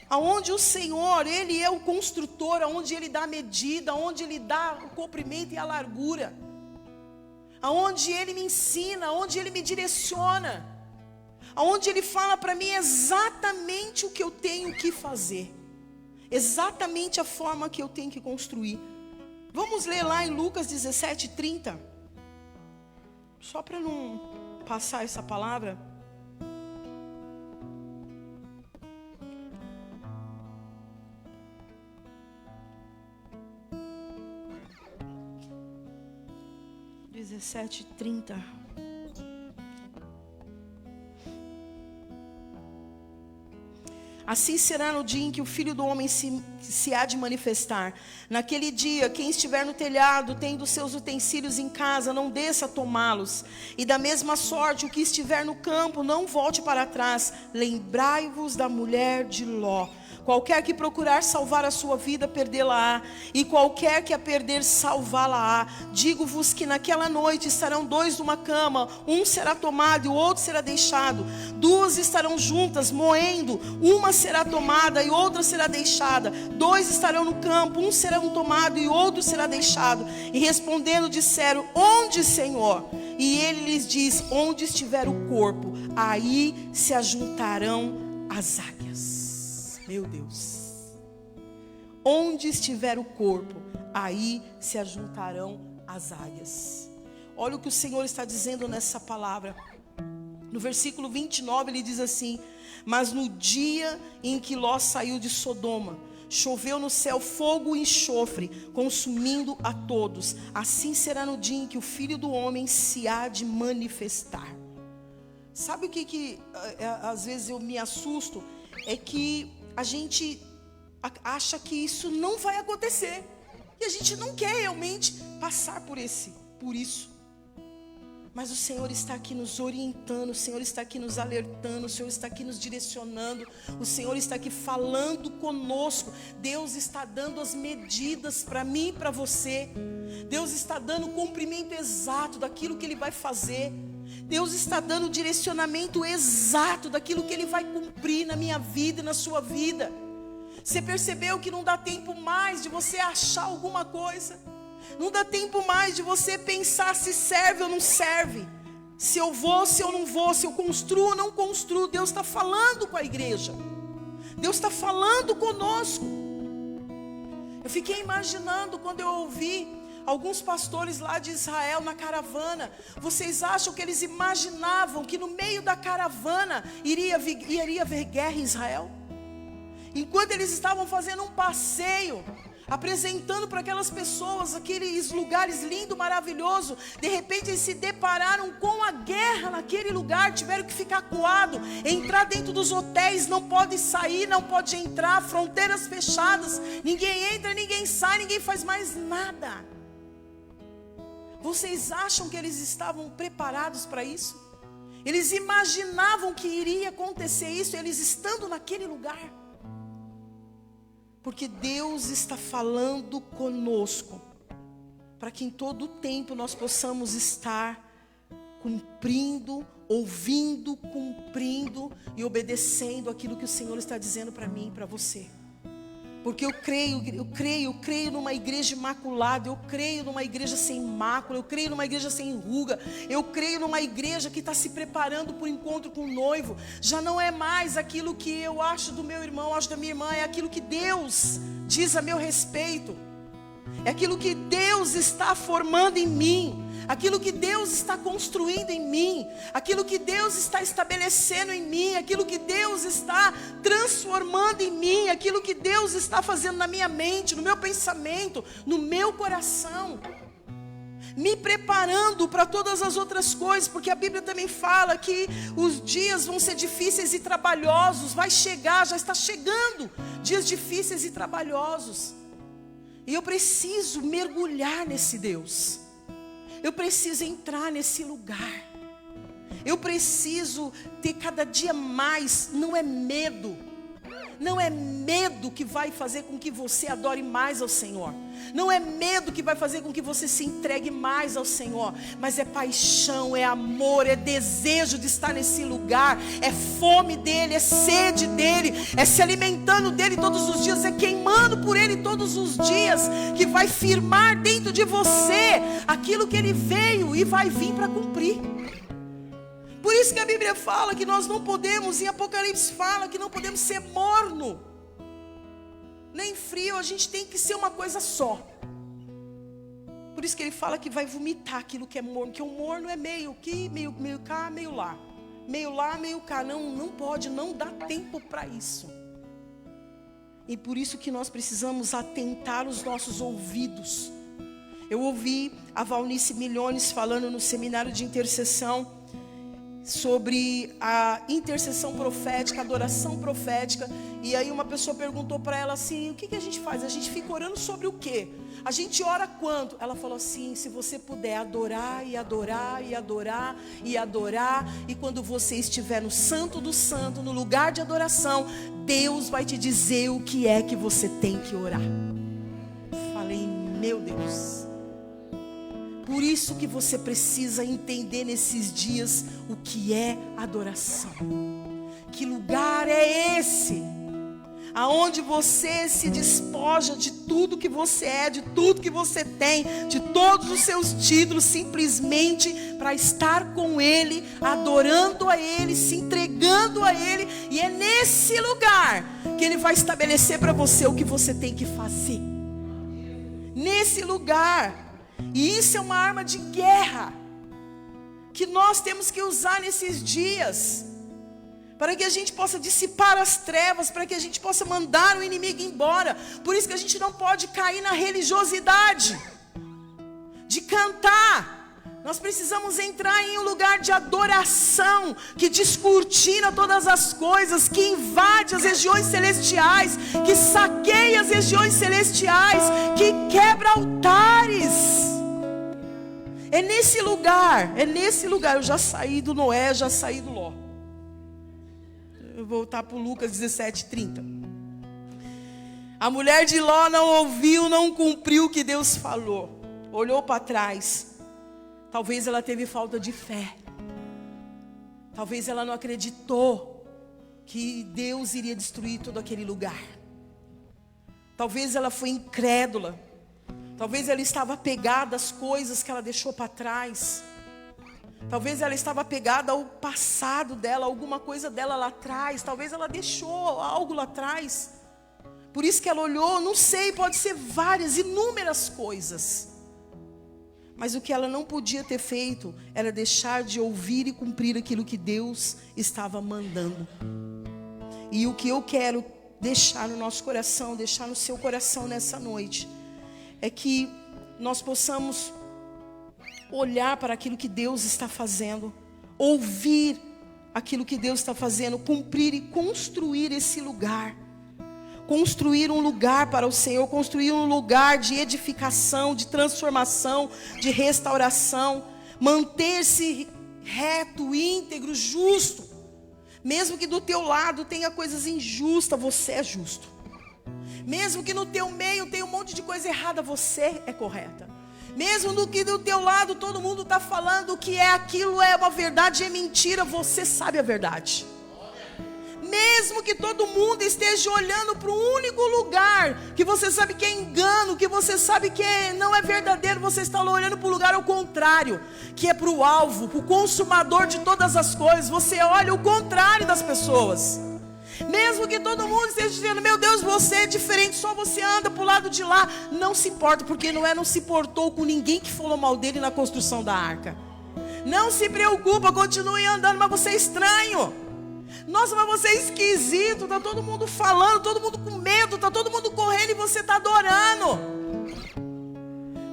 aonde o Senhor, Ele é o construtor, aonde Ele dá a medida, aonde Ele dá o comprimento e a largura, aonde Ele me ensina, aonde Ele me direciona, aonde Ele fala para mim exatamente o que eu tenho que fazer, exatamente a forma que eu tenho que construir. Vamos ler lá em Lucas 17:30, só para não passar essa palavra. (17:30) Assim será no dia em que o Filho do Homem se há de manifestar. Naquele dia, quem estiver no telhado, tendo seus utensílios em casa, não desça a tomá-los. E da mesma sorte, o que estiver no campo, não volte para trás. Lembrai-vos da mulher de Ló. Qualquer que procurar salvar a sua vida, perdê-la-á. E qualquer que a perder, salvá-la-á. Digo-vos que naquela noite estarão dois numa cama. Um será tomado e o outro será deixado. Duas estarão juntas, moendo. Uma será tomada e outra será deixada. Dois estarão no campo. Um será tomado e outro será deixado. E respondendo disseram: onde, Senhor? E ele lhes diz: onde estiver o corpo, aí se ajuntarão as águias. Meu Deus, onde estiver o corpo, aí se ajuntarão as águias. Olha o que o Senhor está dizendo nessa palavra. No versículo 29 ele diz assim: mas no dia em que Ló saiu de Sodoma, choveu no céu fogo e enxofre, consumindo a todos. Assim será no dia em que o Filho do Homem se há de manifestar. Sabe o que às vezes eu me assusto? É que a gente acha que isso não vai acontecer. E a gente não quer realmente passar por isso. Mas o Senhor está aqui nos orientando, o Senhor está aqui nos alertando, o Senhor está aqui nos direcionando, o Senhor está aqui falando conosco. Deus está dando as medidas para mim e para você. Deus está dando o cumprimento exato daquilo que Ele vai fazer. Deus está dando o direcionamento exato daquilo que Ele vai cumprir na minha vida e na sua vida. Você percebeu que não dá tempo mais de você achar alguma coisa? Não dá tempo mais de você pensar se serve ou não serve, se eu vou, se eu não vou, se eu construo ou não construo. Deus está falando com a igreja, Deus está falando conosco. Eu fiquei imaginando quando eu ouvi alguns pastores lá de Israel na caravana. Vocês acham que eles imaginavam que no meio da caravana iria haver guerra em Israel? Enquanto eles estavam fazendo um passeio, apresentando para aquelas pessoas aqueles lugares lindos, maravilhosos, de repente eles se depararam com a guerra naquele lugar, tiveram que ficar acuados, entrar dentro dos hotéis, não pode sair, não pode entrar, fronteiras fechadas, ninguém entra, ninguém sai, ninguém faz mais nada. Vocês acham que eles estavam preparados para isso? Eles imaginavam que iria acontecer isso, eles estando naquele lugar? Porque Deus está falando conosco, para que em todo o tempo nós possamos estar cumprindo, ouvindo, cumprindo e obedecendo aquilo que o Senhor está dizendo para mim e para você. Porque eu creio numa igreja imaculada, eu creio numa igreja sem mácula, eu creio numa igreja sem ruga, eu creio numa igreja que está se preparando para o encontro com o noivo. Já não é mais aquilo que eu acho do meu irmão, acho da minha irmã, é aquilo que Deus diz a meu respeito, é aquilo que Deus está formando em mim, aquilo que Deus está construindo em mim, aquilo que Deus está estabelecendo em mim, aquilo que Deus está transformando em mim, aquilo que Deus está fazendo na minha mente, no meu pensamento, no meu coração, me preparando para todas as outras coisas, porque a Bíblia também fala que os dias vão ser difíceis e trabalhosos, vai chegar, já está chegando, dias difíceis e trabalhosos, e eu preciso mergulhar nesse Deus. Eu preciso entrar nesse lugar. Eu preciso ter cada dia mais. Não é medo. Não é medo que vai fazer com que você adore mais ao Senhor. Não é medo que vai fazer com que você se entregue mais ao Senhor. Mas é paixão, é amor, é desejo de estar nesse lugar. É fome dEle, é sede dEle. É se alimentando dEle todos os dias. É queimando por Ele todos os dias. Que vai firmar dentro de você aquilo que Ele veio e vai vir para cumprir. Por isso que a Bíblia fala que nós não podemos, em Apocalipse fala que não podemos ser morno, nem frio, a gente tem que ser uma coisa só. Por isso que ele fala que vai vomitar aquilo que é morno, que o morno é meio aqui, meio cá, meio lá. Meio lá, meio cá, não pode, não dá tempo para isso. E por isso que nós precisamos atentar os nossos ouvidos. Eu ouvi a Valnice Milhones falando no seminário de intercessão, sobre a intercessão profética, adoração profética. E aí uma pessoa perguntou para ela assim: o que a gente faz? A gente fica orando sobre o quê? A gente ora quanto? Ela falou assim: se você puder adorar e adorar e adorar e adorar, e quando você estiver no santo do santo, no lugar de adoração, Deus vai te dizer o que é que você tem que orar. Falei, meu Deus. Por isso que você precisa entender nesses dias o que é adoração. Que lugar é esse? Aonde você se despoja de tudo que você é, de tudo que você tem, de todos os seus títulos, simplesmente para estar com Ele, adorando a Ele, se entregando a Ele. E é nesse lugar que Ele vai estabelecer para você o que você tem que fazer. Nesse lugar. E isso é uma arma de guerra que nós temos que usar nesses dias, para que a gente possa dissipar as trevas, para que a gente possa mandar o inimigo embora. Por isso que a gente não pode cair na religiosidade de cantar Nós precisamos entrar em um lugar de adoração, que descortina todas as coisas, que invade as regiões celestiais, que saqueia as regiões celestiais, que quebra altares. É nesse lugar. Eu já saí do Noé, já saí do Ló. Eu vou voltar para o Lucas 17:30. A mulher de Ló não ouviu, não cumpriu o que Deus falou. Olhou para trás. Talvez ela teve falta de fé. Talvez ela não acreditou que Deus iria destruir todo aquele lugar. Talvez ela foi incrédula. Talvez ela estava apegada às coisas que ela deixou para trás. Talvez ela estava apegada ao passado dela, alguma coisa dela lá atrás. Talvez ela deixou algo lá atrás. Por isso que ela olhou, não sei, pode ser várias, inúmeras coisas. Mas o que ela não podia ter feito era deixar de ouvir e cumprir aquilo que Deus estava mandando. E o que eu quero deixar no nosso coração, deixar no seu coração nessa noite, é que nós possamos olhar para aquilo que Deus está fazendo, ouvir aquilo que Deus está fazendo, cumprir e construir esse lugar. Construir um lugar para o Senhor, construir um lugar de edificação, de transformação, de restauração, manter-se reto, íntegro, justo. Mesmo que do teu lado tenha coisas injustas, você é justo. Mesmo que no teu meio tenha um monte de coisa errada, você é correta. Mesmo que do teu lado todo mundo está falando que aquilo é uma verdade, é mentira, você sabe a verdade. Mesmo que todo mundo esteja olhando para um único lugar, que você sabe que é engano, que você sabe que não é verdadeiro, você está olhando para o lugar ao contrário, que é para o alvo, para o consumador de todas as coisas. Você olha o contrário das pessoas. Mesmo que todo mundo esteja dizendo, meu Deus, você é diferente, só você anda para o lado de lá. Não se importa, porque não se portou com ninguém que falou mal dele na construção da arca. Não se preocupa, continue andando, mas você é estranho. Nossa, mas você é esquisito, está todo mundo falando, todo mundo com medo, está todo mundo correndo e você está adorando.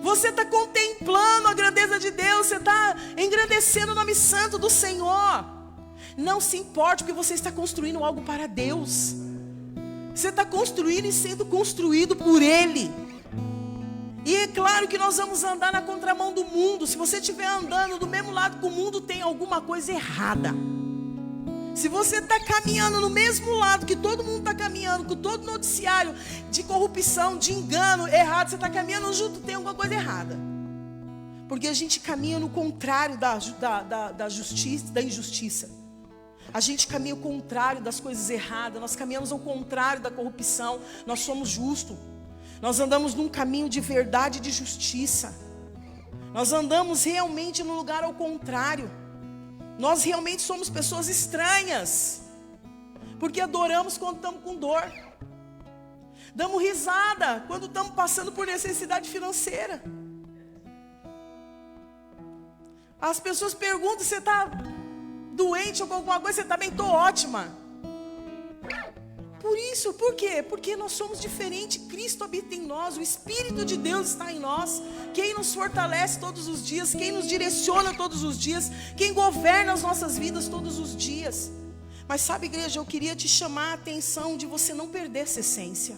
Você está contemplando a grandeza de Deus, você está engrandecendo o nome santo do Senhor. Não se importe, porque você está construindo algo para Deus. Você está construindo e sendo construído por Ele. E é claro que nós vamos andar na contramão do mundo. Se você estiver andando do mesmo lado que o mundo, tem alguma coisa errada. Se você está caminhando no mesmo lado que todo mundo está caminhando, com todo noticiário de corrupção, de engano, errado, você está caminhando junto, tem alguma coisa errada. Porque a gente caminha no contrário da justiça, da injustiça. A gente caminha ao contrário das coisas erradas, nós caminhamos ao contrário da corrupção, nós somos justos. Nós andamos num caminho de verdade e de justiça. Nós andamos realmente no lugar ao contrário. Nós realmente somos pessoas estranhas, porque adoramos quando estamos com dor, damos risada quando estamos passando por necessidade financeira. As pessoas perguntam, você está doente ou com alguma coisa? Você está bem? Estou ótima. Por quê? Porque nós somos diferentes, Cristo habita em nós, o Espírito de Deus está em nós. Quem nos fortalece todos os dias, quem nos direciona todos os dias, quem governa as nossas vidas todos os dias. Mas sabe, igreja, eu queria te chamar a atenção de você não perder essa essência.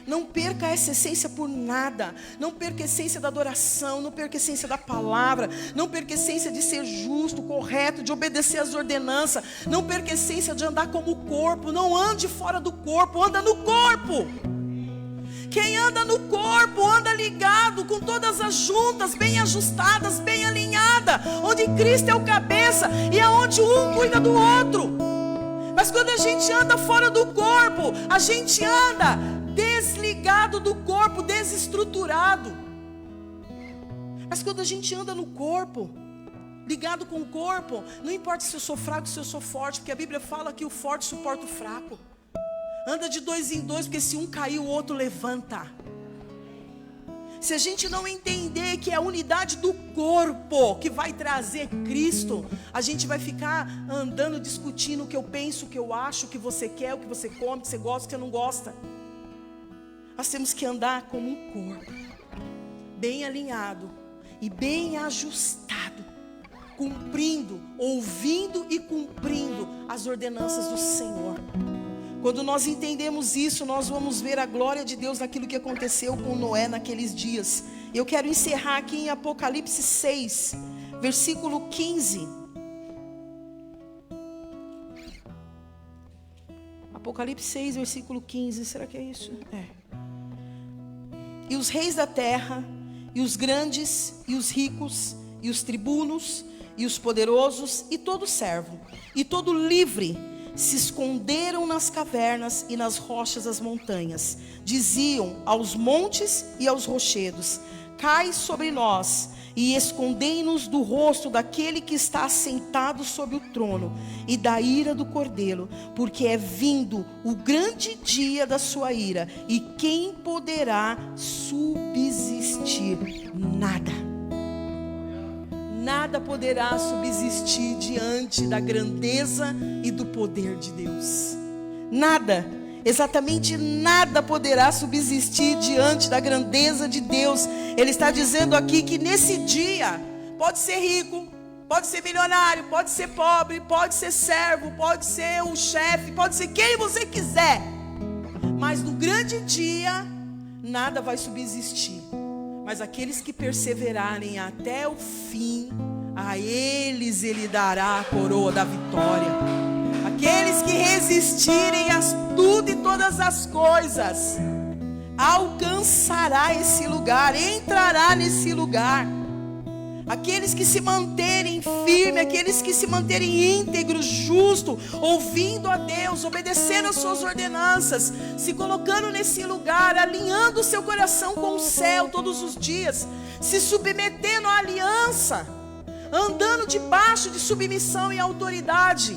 Não perca essa essência por nada. Não perca a essência da adoração, não perca a essência da palavra, não perca a essência de ser justo, correto, de obedecer às ordenanças. Não perca a essência de andar como o corpo. Não ande fora do corpo, anda no corpo. Quem anda no corpo, anda ligado com todas as juntas, bem ajustadas, bem alinhadas, onde Cristo é o cabeça e aonde um cuida do outro. Mas quando a gente anda fora do corpo, a gente anda desligado do corpo, desestruturado. Mas quando a gente anda no corpo, ligado com o corpo, não importa se eu sou fraco, se eu sou forte, porque a Bíblia fala que o forte suporta o fraco. Anda de 2 em 2, porque se um cair, o outro levanta. Se a gente não entender que é a unidade do corpo que vai trazer Cristo, a gente vai ficar andando, discutindo o que eu penso, o que eu acho, o que você quer, o que você come, o que você gosta, o que você não gosta. Nós temos que andar como um corpo, bem alinhado, e bem ajustado, cumprindo, ouvindo e cumprindo as ordenanças do Senhor. Quando nós entendemos isso, nós vamos ver a glória de Deus naquilo que aconteceu com Noé naqueles dias. Eu quero encerrar aqui em Apocalipse 6, versículo 15. Apocalipse 6, versículo 15. Será que é isso? É. E os reis da terra, e os grandes, e os ricos, e os tribunos, e os poderosos, e todo servo, e todo livre, se esconderam nas cavernas e nas rochas das montanhas. Diziam aos montes e aos rochedos: cai sobre nós e escondei-nos do rosto daquele que está assentado sobre o trono e da ira do Cordeiro, porque é vindo o grande dia da sua ira, e quem poderá subsistir? Nada poderá subsistir diante da grandeza e do poder de Deus. Nada, exatamente nada poderá subsistir diante da grandeza de Deus. Ele está dizendo aqui que nesse dia, pode ser rico, pode ser milionário, pode ser pobre, pode ser servo, pode ser o chefe, pode ser quem você quiser, mas no grande dia, nada vai subsistir. Mas aqueles que perseverarem até o fim, a eles Ele dará a coroa da vitória. Aqueles que resistirem a tudo e todas as coisas, alcançará esse lugar, entrará nesse lugar. Aqueles que se manterem firmes, aqueles que se manterem íntegros, justos, ouvindo a Deus, obedecendo as suas ordenanças, se colocando nesse lugar, alinhando o seu coração com o céu todos os dias, se submetendo à aliança, andando debaixo de submissão e autoridade.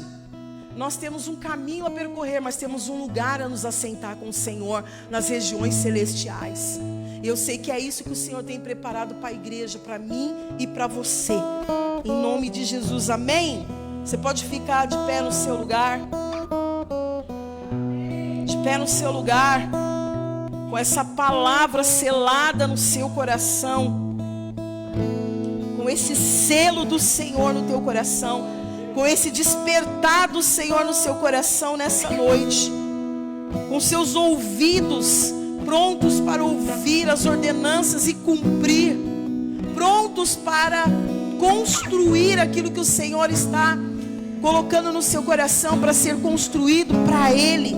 Nós temos um caminho a percorrer, mas temos um lugar a nos assentar com o Senhor nas regiões celestiais. Eu sei que é isso que o Senhor tem preparado para a igreja, para mim e para você. Em nome de Jesus, amém? Você pode ficar de pé no seu lugar. De pé no seu lugar. Com essa palavra selada no seu coração. Com esse selo do Senhor no teu coração. Com esse despertar do Senhor no seu coração nessa noite. Com seus ouvidos prontos para ouvir as ordenanças e cumprir, prontos para construir aquilo que o Senhor está colocando no seu coração para ser construído para Ele.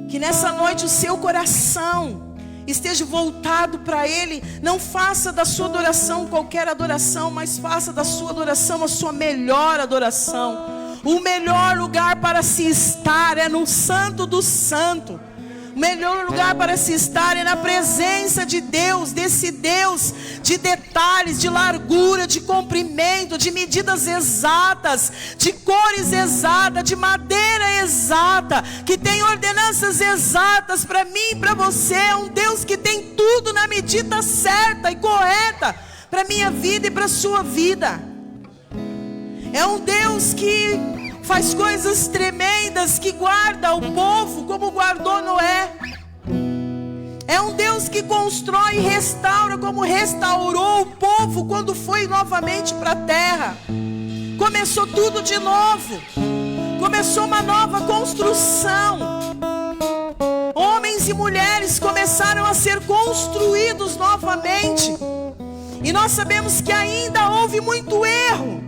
Que nessa noite o seu coração esteja voltado para Ele. Não faça da sua adoração qualquer adoração, mas faça da sua adoração a sua melhor adoração. O melhor lugar para se estar é no Santo do Santo. O melhor lugar para se estar é na presença de Deus, desse Deus de detalhes, de largura, de comprimento, de medidas exatas, de cores exatas, de madeira exata, que tem ordenanças exatas para mim e para você. É um Deus que tem tudo na medida certa e correta para a minha vida e para a sua vida. É um Deus que faz coisas tremendas, que guarda o povo como guardou Noé. É um Deus que constrói e restaura como restaurou o povo quando foi novamente para a terra. Começou tudo de novo. Começou uma nova construção. Homens e mulheres começaram a ser construídos novamente. E nós sabemos que ainda houve muito erro.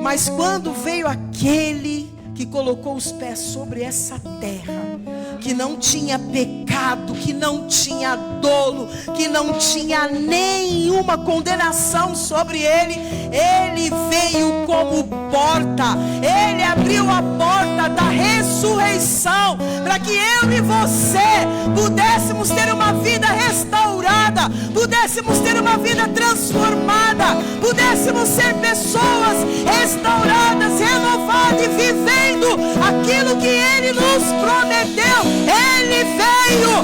Mas quando veio aquele que colocou os pés sobre essa terra, que não tinha pecado, que não tinha dolo, que não tinha nenhuma condenação sobre ele, ele veio como porta, ele abriu a porta da ressurreição, para que eu e você pudéssemos ter uma vida restaurada, pudéssemos ter uma vida transformada, pudéssemos ser pessoas restauradas, renovadas e vivendo aquilo que Ele nos prometeu. Ele veio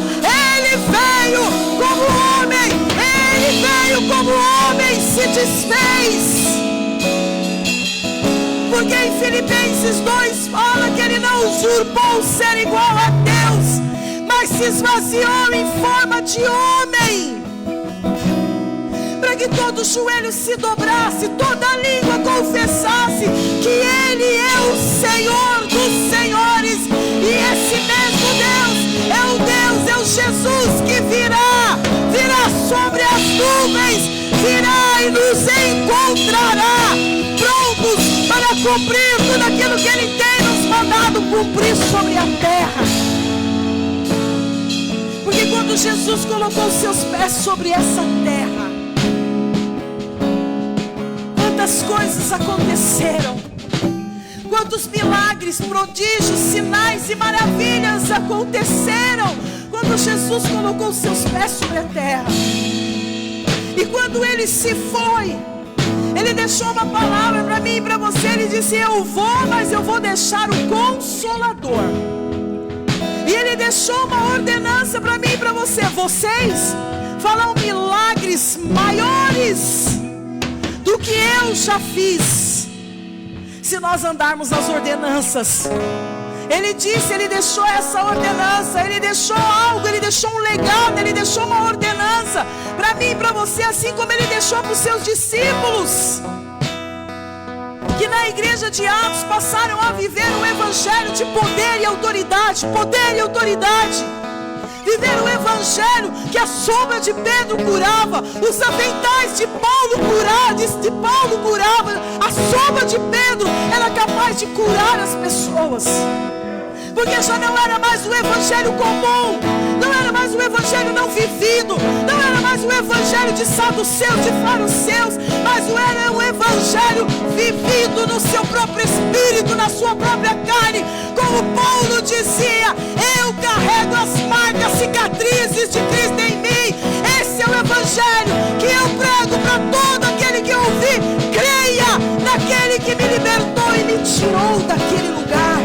como homem, Ele veio como homem, se desfez. Porque em Filipenses 2 fala que Ele não usurpou o ser igual a Deus, mas se esvaziou em forma de homem. que todo joelho se dobrasse, toda língua confessasse que Ele é o Senhor dos senhores. E esse mesmo Deus é o Jesus que virá sobre as nuvens, virá e nos encontrará prontos para cumprir tudo aquilo que Ele tem nos mandado cumprir sobre a terra. Porque quando Jesus colocou seus pés sobre essa terra, quantas coisas aconteceram, quantos milagres, prodígios, sinais e maravilhas aconteceram quando Jesus colocou seus pés sobre a terra. E quando Ele se foi, Ele deixou uma palavra para mim e para você. Ele disse: eu vou, mas eu vou deixar o Consolador. E Ele deixou uma ordenança para mim e para você. Vocês farão milagres maiores do que eu já fiz, se nós andarmos nas ordenanças. Ele disse, Ele deixou essa ordenança, Ele deixou algo, Ele deixou um legado, Ele deixou uma ordenança para mim e para você, assim como Ele deixou para os seus discípulos, que na igreja de Atos passaram a viver um evangelho de poder e autoridade, viver um evangelho que a sombra de Pedro curava, os aventais de Paulo curava, a sombra de Pedro era capaz de curar as pessoas, porque já não era mais um evangelho comum, não era mais um evangelho não vivido, não era mais um evangelho de saduceus, de fariseus, mas era um evangelho vivido no seu próprio espírito, na sua própria carne. Como Paulo dizia: eu carrego as marcas, cicatrizes de Cristo em mim. Esse é o evangelho que eu prego para todo aquele que ouvir. Creia naquele que me libertou e me tirou daquele lugar.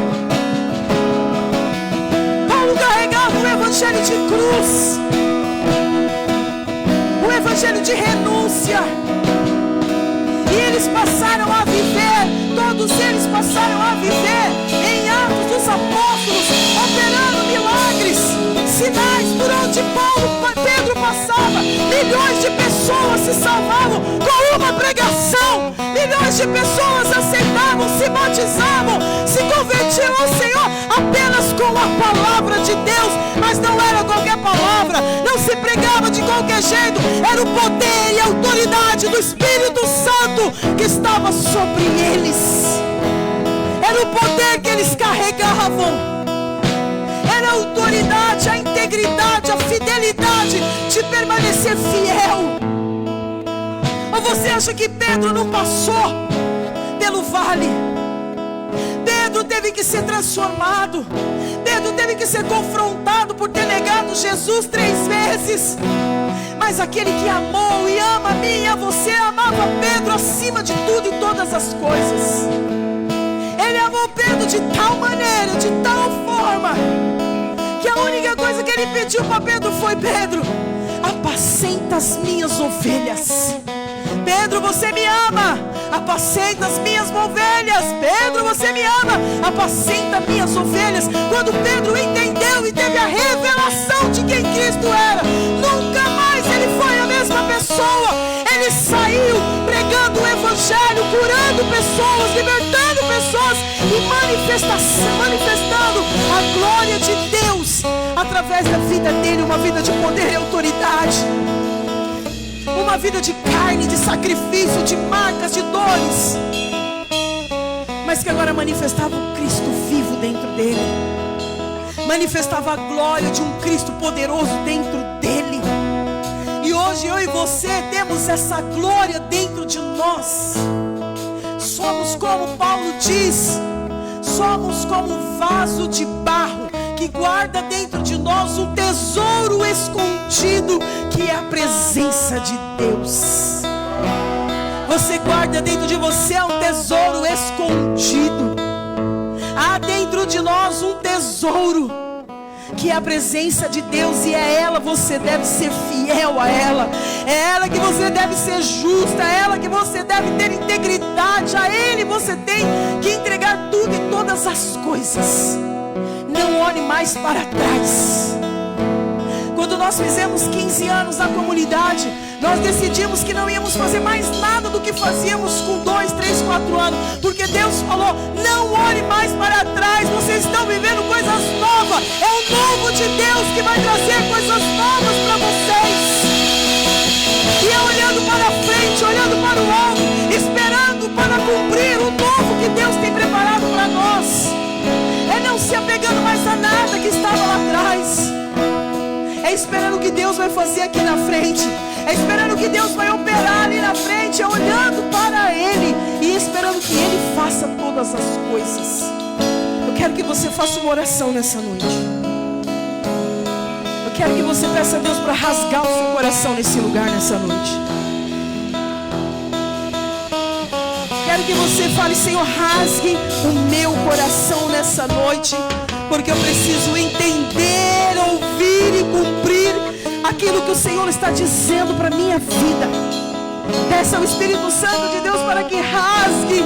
Paulo carregava um evangelho de cruz, um evangelho de renúncia. E eles passaram a viver, todos eles passaram a viver em Atos dos Apóstolos, operando milagres, sinais por onde Pedro passava. Milhões de pessoas se salvavam com uma pregação, milhões de pessoas aceitavam, se batizavam, se convertiam ao Senhor apenas com a palavra de Deus. Mas não era qualquer palavra, não se pregava de qualquer jeito, era o poder e a autoridade do Espírito Santo que estava sobre eles, era o poder que eles carregavam, era a autoridade, a integridade, a fidelidade de permanecer fiel. Ou você acha que Pedro não passou pelo vale? Pedro teve que ser transformado, Pedro teve que ser confrontado por ter negado Jesus 3 vezes. Mas aquele que amou e ama a mim e a você, amava Pedro acima de tudo e todas as coisas. Ele amou Pedro de tal maneira, de tal forma, que a única coisa que ele pediu para Pedro foi: Pedro, apacenta as minhas ovelhas. Pedro, você me ama, apacenta as minhas ovelhas. Pedro, você me ama, apacenta minhas ovelhas. Quando Pedro entendeu e teve a revelação de quem Cristo era, nunca mais ele foi a mesma pessoa. Ele saiu pregando o evangelho, curando pessoas, libertando pessoas e manifestando a glória de Deus através da vida dele, uma vida de poder e autoridade, uma vida de carne, de sacrifício, de marcas, de dores, mas que agora manifestava o Cristo vivo dentro dele, manifestava a glória de um Cristo poderoso dentro dele. E hoje eu e você temos essa glória dentro de nós. Somos, como Paulo diz, somos como um vaso de barro que guarda dentro de nós um tesouro escondido, que é a presença de Deus. Você guarda dentro de você um tesouro escondido. Há dentro de nós um tesouro, que é a presença de Deus, e é ela, você deve ser fiel a ela, é ela que você deve ser justa, é ela que você deve ter integridade, a Ele você tem que entregar tudo e todas as coisas. Não olhe mais para trás. Quando nós fizemos 15 anos na comunidade, nós decidimos que não íamos fazer mais nada do que fazíamos com 2, 3, 4 anos, porque Deus falou: não olhe mais para trás, vocês estão vivendo coisas novas, é o novo de Deus que vai trazer coisas novas para vocês. E eu olhando para frente, olhando para o alto, esperando para cumprir o novo que Deus tem preparado para nós. É não se apegando mais a nada que estava lá atrás. É esperando o que Deus vai fazer aqui na frente. É esperando o que Deus vai operar ali na frente. É olhando para Ele e esperando que Ele faça todas as coisas. Eu quero que você faça uma oração nessa noite. Eu quero que você peça a Deus para rasgar o seu coração nesse lugar, nessa noite. Quero que você fale: Senhor, rasgue o meu coração nessa noite, porque eu preciso entender, ouvir e cumprir aquilo que o Senhor está dizendo para a minha vida. Peça ao Espírito Santo de Deus para que rasgue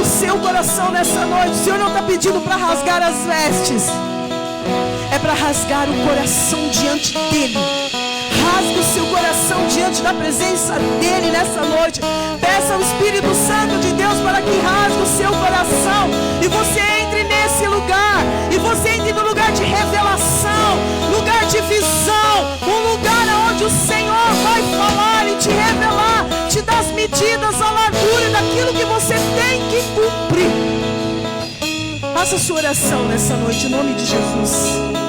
o seu coração nessa noite. O Senhor não está pedindo para rasgar as vestes, é para rasgar o coração diante dEle. Rasgue o seu coração diante da presença dEle nessa noite. Peça ao Espírito Santo de Deus para que rasgue o seu coração e você entre nesse lugar, e você entre no lugar de revelação, lugar de visão, um lugar onde o Senhor vai falar e te revelar, te dar as medidas, a largura daquilo que você tem que cumprir. Faça a sua oração nessa noite em nome de Jesus.